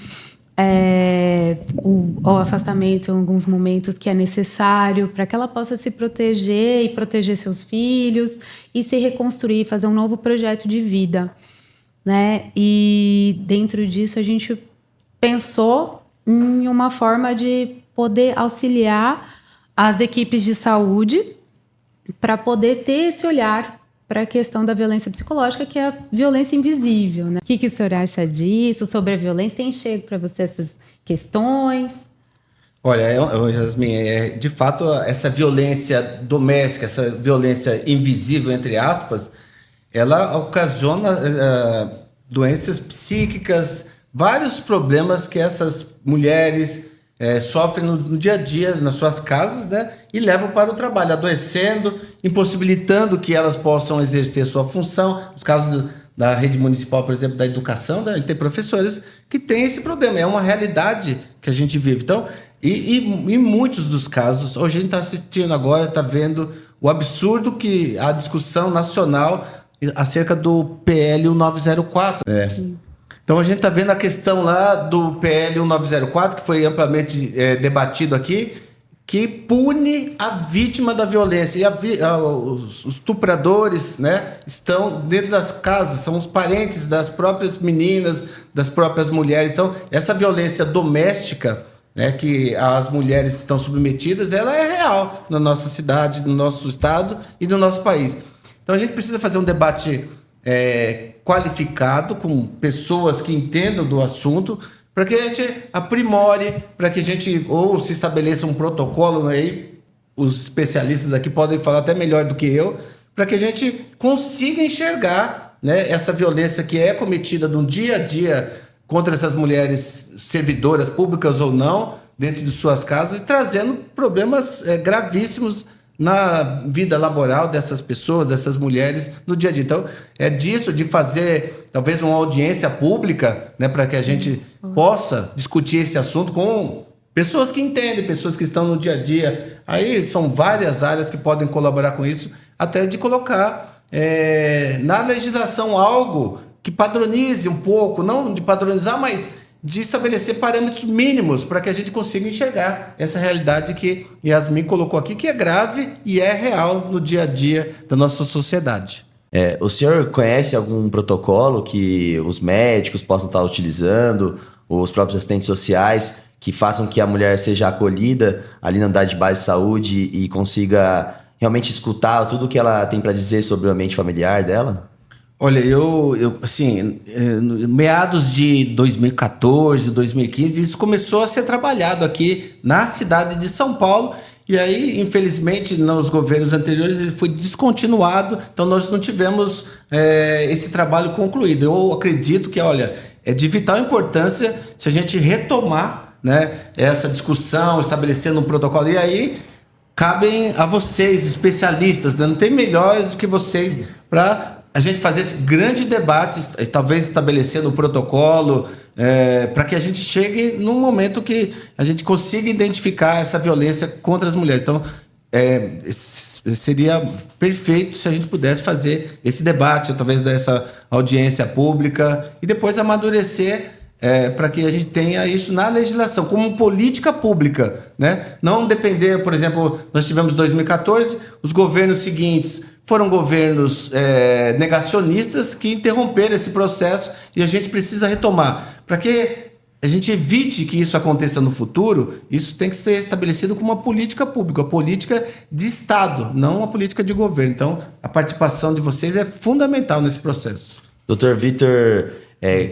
o afastamento em alguns momentos que é necessário para que ela possa se proteger e proteger seus filhos e se reconstruir, fazer um novo projeto de vida, né? E dentro disso a gente pensou em uma forma de poder auxiliar as equipes de saúde para poder ter esse olhar para a questão da violência psicológica, que é a violência invisível, né? O que o senhor acha disso, sobre a violência? Tem chego para você essas questões?
Olha, Yasmin, de fato, essa violência doméstica, essa violência invisível, entre aspas, ela ocasiona doenças psíquicas, vários problemas que essas mulheres sofrem no dia a dia, nas suas casas, né? E levam para o trabalho, adoecendo, impossibilitando que elas possam exercer sua função. Nos casos da rede municipal, por exemplo, da educação, né? Tem professores que têm esse problema. É uma realidade que a gente vive. Então, e em muitos dos casos, hoje a gente está assistindo agora, está vendo o absurdo que a discussão nacional acerca do PL 1904. Então, a gente está vendo a questão lá do PL 1904, que foi amplamente debatido aqui, que pune a vítima da violência. E os estupradores, né, estão dentro das casas, são os parentes das próprias meninas, das próprias mulheres. Então, essa violência doméstica, né, que as mulheres estão submetidas, ela é real na nossa cidade, no nosso estado e no nosso país. Então, a gente precisa fazer um debate qualificado, com pessoas que entendam do assunto, para que a gente aprimore, para que a gente ou se estabeleça um protocolo, aí os especialistas aqui podem falar até melhor do que eu, para que a gente consiga enxergar, né, essa violência que é cometida no dia a dia contra essas mulheres servidoras públicas ou não, dentro de suas casas e trazendo problemas gravíssimos na vida laboral dessas pessoas, dessas mulheres no dia a dia. Então, é disso, de fazer talvez uma audiência pública, né, para que a gente possa discutir esse assunto com pessoas que entendem, pessoas que estão no dia a dia. Aí são várias áreas que podem colaborar com isso, até de colocar na legislação algo que padronize um pouco, não de padronizar, mas de estabelecer parâmetros mínimos para que a gente consiga enxergar essa realidade que Yasmin colocou aqui, que é grave e é real no dia a dia da nossa sociedade.
O senhor conhece algum protocolo que os médicos possam estar utilizando, os próprios assistentes sociais, que façam que a mulher seja acolhida ali na unidade de base de saúde e consiga realmente escutar tudo o que ela tem para dizer sobre o ambiente familiar dela?
Olha, assim, meados de 2014, 2015, isso começou a ser trabalhado aqui na cidade de São Paulo. E aí, infelizmente, nos governos anteriores, ele foi descontinuado. Então, nós não tivemos esse trabalho concluído. Eu acredito que, olha, é de vital importância se a gente retomar, né, essa discussão, estabelecendo um protocolo. E aí, cabem a vocês, especialistas, né? Não tem melhores do que vocês para a gente fazer esse grande debate, talvez estabelecendo o protocolo, para que a gente chegue num momento que a gente consiga identificar essa violência contra as mulheres. Então, seria perfeito se a gente pudesse fazer esse debate através dessa audiência pública e depois amadurecer para que a gente tenha isso na legislação, como política pública, né? Não depender, por exemplo, nós tivemos 2014, os governos seguintes foram governos negacionistas que interromperam esse processo e a gente precisa retomar. Para que a gente evite que isso aconteça no futuro, isso tem que ser estabelecido como uma política pública, uma política de Estado, não uma política de governo. Então, a participação de vocês é fundamental nesse processo.
Dr. Vitor,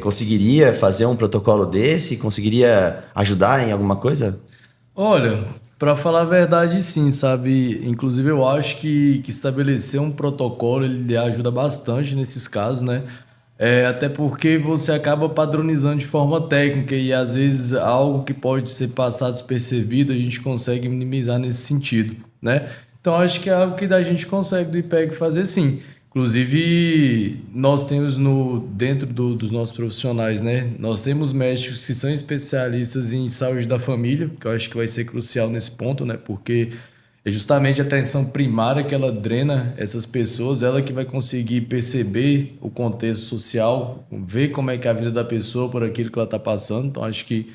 conseguiria fazer um protocolo desse? Conseguiria ajudar em alguma coisa?
Olha, para falar a verdade, sim, sabe? Inclusive, eu acho que estabelecer um protocolo ele ajuda bastante nesses casos, né? Até porque você acaba padronizando de forma técnica e, às vezes, algo que pode ser passado despercebido, a gente consegue minimizar nesse sentido, né? Então, acho que é algo que a gente consegue do IPEC fazer, sim. Inclusive, nós temos dentro dos nossos profissionais, né? Nós temos médicos que são especialistas em saúde da família, que eu acho que vai ser crucial nesse ponto, né? Porque é justamente a atenção primária que ela drena essas pessoas, ela que vai conseguir perceber o contexto social, ver como é que é a vida da pessoa por aquilo que ela está passando. Então, acho que,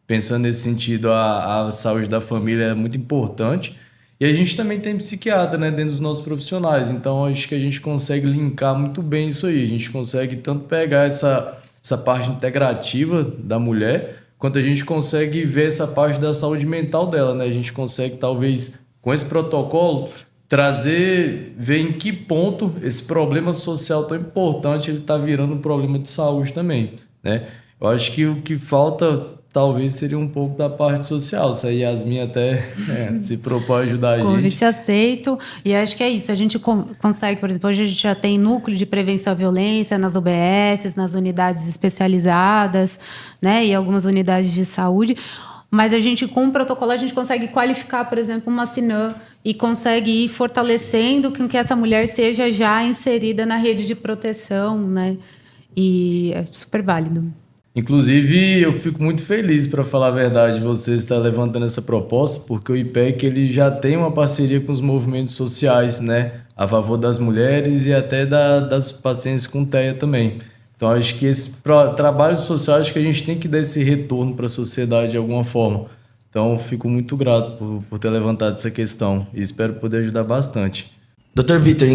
pensando nesse sentido, a saúde da família é muito importante. E a gente também tem psiquiatra, né, dentro dos nossos profissionais. Então, acho que a gente consegue linkar muito bem isso aí. A gente consegue tanto pegar essa parte integrativa da mulher, quanto a gente consegue ver essa parte da saúde mental dela, né? A gente consegue, talvez, com esse protocolo, ver em que ponto esse problema social tão importante ele está virando um problema de saúde também, né? Eu acho que o que falta talvez seria um pouco da parte social. Se a Yasmin até se propõe ajudar a gente.
Convite aceito. E acho que é isso. A gente consegue, por exemplo, hoje a gente já tem núcleo de prevenção à violência nas UBSs, nas unidades especializadas, né? E algumas unidades de saúde. Mas a gente, com o protocolo, a gente consegue qualificar, por exemplo, uma CINAM e consegue ir fortalecendo com que essa mulher seja já inserida na rede de proteção, né? E é super válido.
Inclusive, eu fico muito feliz, para falar a verdade, você estar levantando essa proposta, porque o IPEC ele já tem uma parceria com os movimentos sociais, né, a favor das mulheres e até das pacientes com TEA também. Então, acho que esse trabalho social, acho que a gente tem que dar esse retorno para a sociedade de alguma forma. Então, fico muito grato por ter levantado essa questão e espero poder ajudar bastante.
Dr. Vitor,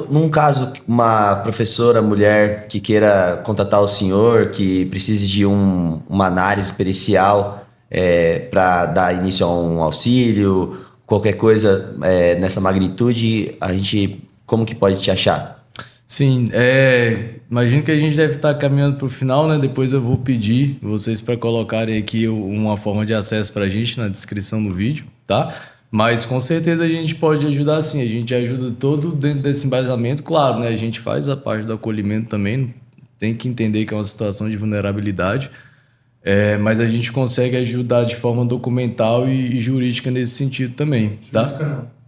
num caso, uma professora mulher que queira contatar o senhor, que precise de uma análise pericial para dar início a um auxílio, qualquer coisa nessa magnitude, como que pode te achar?
Sim, imagino que a gente deve estar caminhando para o final, né? Depois eu vou pedir vocês para colocarem aqui uma forma de acesso para a gente na descrição do vídeo, tá? Mas com certeza a gente pode ajudar sim, a gente ajuda todo dentro desse embasamento, claro, né? A gente faz a parte do acolhimento também, tem que entender que é uma situação de vulnerabilidade, Mas a gente consegue ajudar de forma documental e jurídica nesse sentido também, tá?
Jurídica não.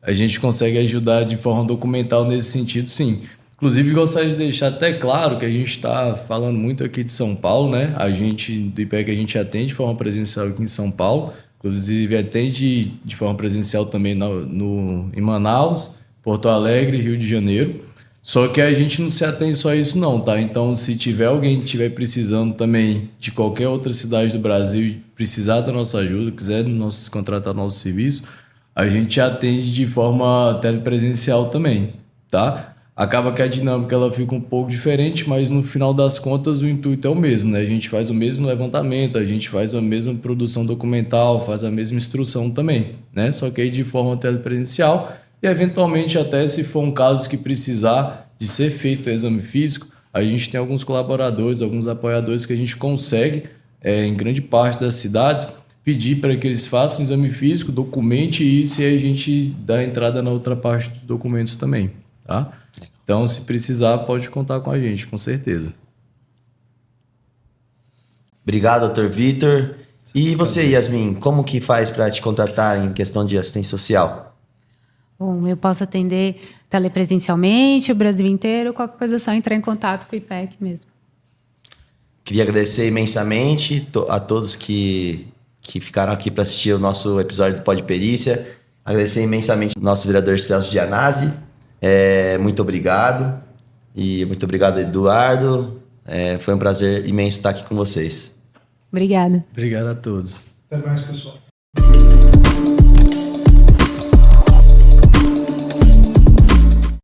A gente consegue ajudar de forma documental nesse sentido, sim. Inclusive, gostaria de deixar até claro que a gente está falando muito aqui de São Paulo, né? A gente, do IPEC, a gente atende de forma presencial aqui em São Paulo, inclusive atende de forma presencial também em Manaus, Porto Alegre, Rio de Janeiro. Só que a gente não se atende só a isso não, tá? Então, se tiver alguém que estiver precisando também de qualquer outra cidade do Brasil e precisar da nossa ajuda, quiser contratar nosso serviço, a gente atende de forma telepresencial também, tá? Acaba que a dinâmica ela fica um pouco diferente, mas no final das contas o intuito é o mesmo, né? A gente faz o mesmo levantamento, a gente faz a mesma produção documental, faz a mesma instrução também, né? Só que aí de forma telepresencial e eventualmente até se for um caso que precisar de ser feito o exame físico, a gente tem alguns colaboradores, alguns apoiadores que a gente consegue, em grande parte das cidades, pedir para que eles façam o exame físico, documente isso e aí a gente dá entrada na outra parte dos documentos também, tá? Então, se precisar, pode contar com a gente, com certeza.
Obrigado, Dr. Vitor. E você, Yasmin, como que faz para te contratar em questão de assistência social?
Bom, eu posso atender telepresencialmente, o Brasil inteiro, qualquer coisa é só entrar em contato com o IPEC mesmo.
Queria agradecer imensamente a todos que ficaram aqui para assistir o nosso episódio do Pod Perícia. Agradecer imensamente ao nosso vereador Celso Gianazzi. Muito obrigado. E muito obrigado, Eduardo. Foi um prazer imenso estar aqui com vocês.
Obrigada.
Obrigado a todos.
Até mais, pessoal.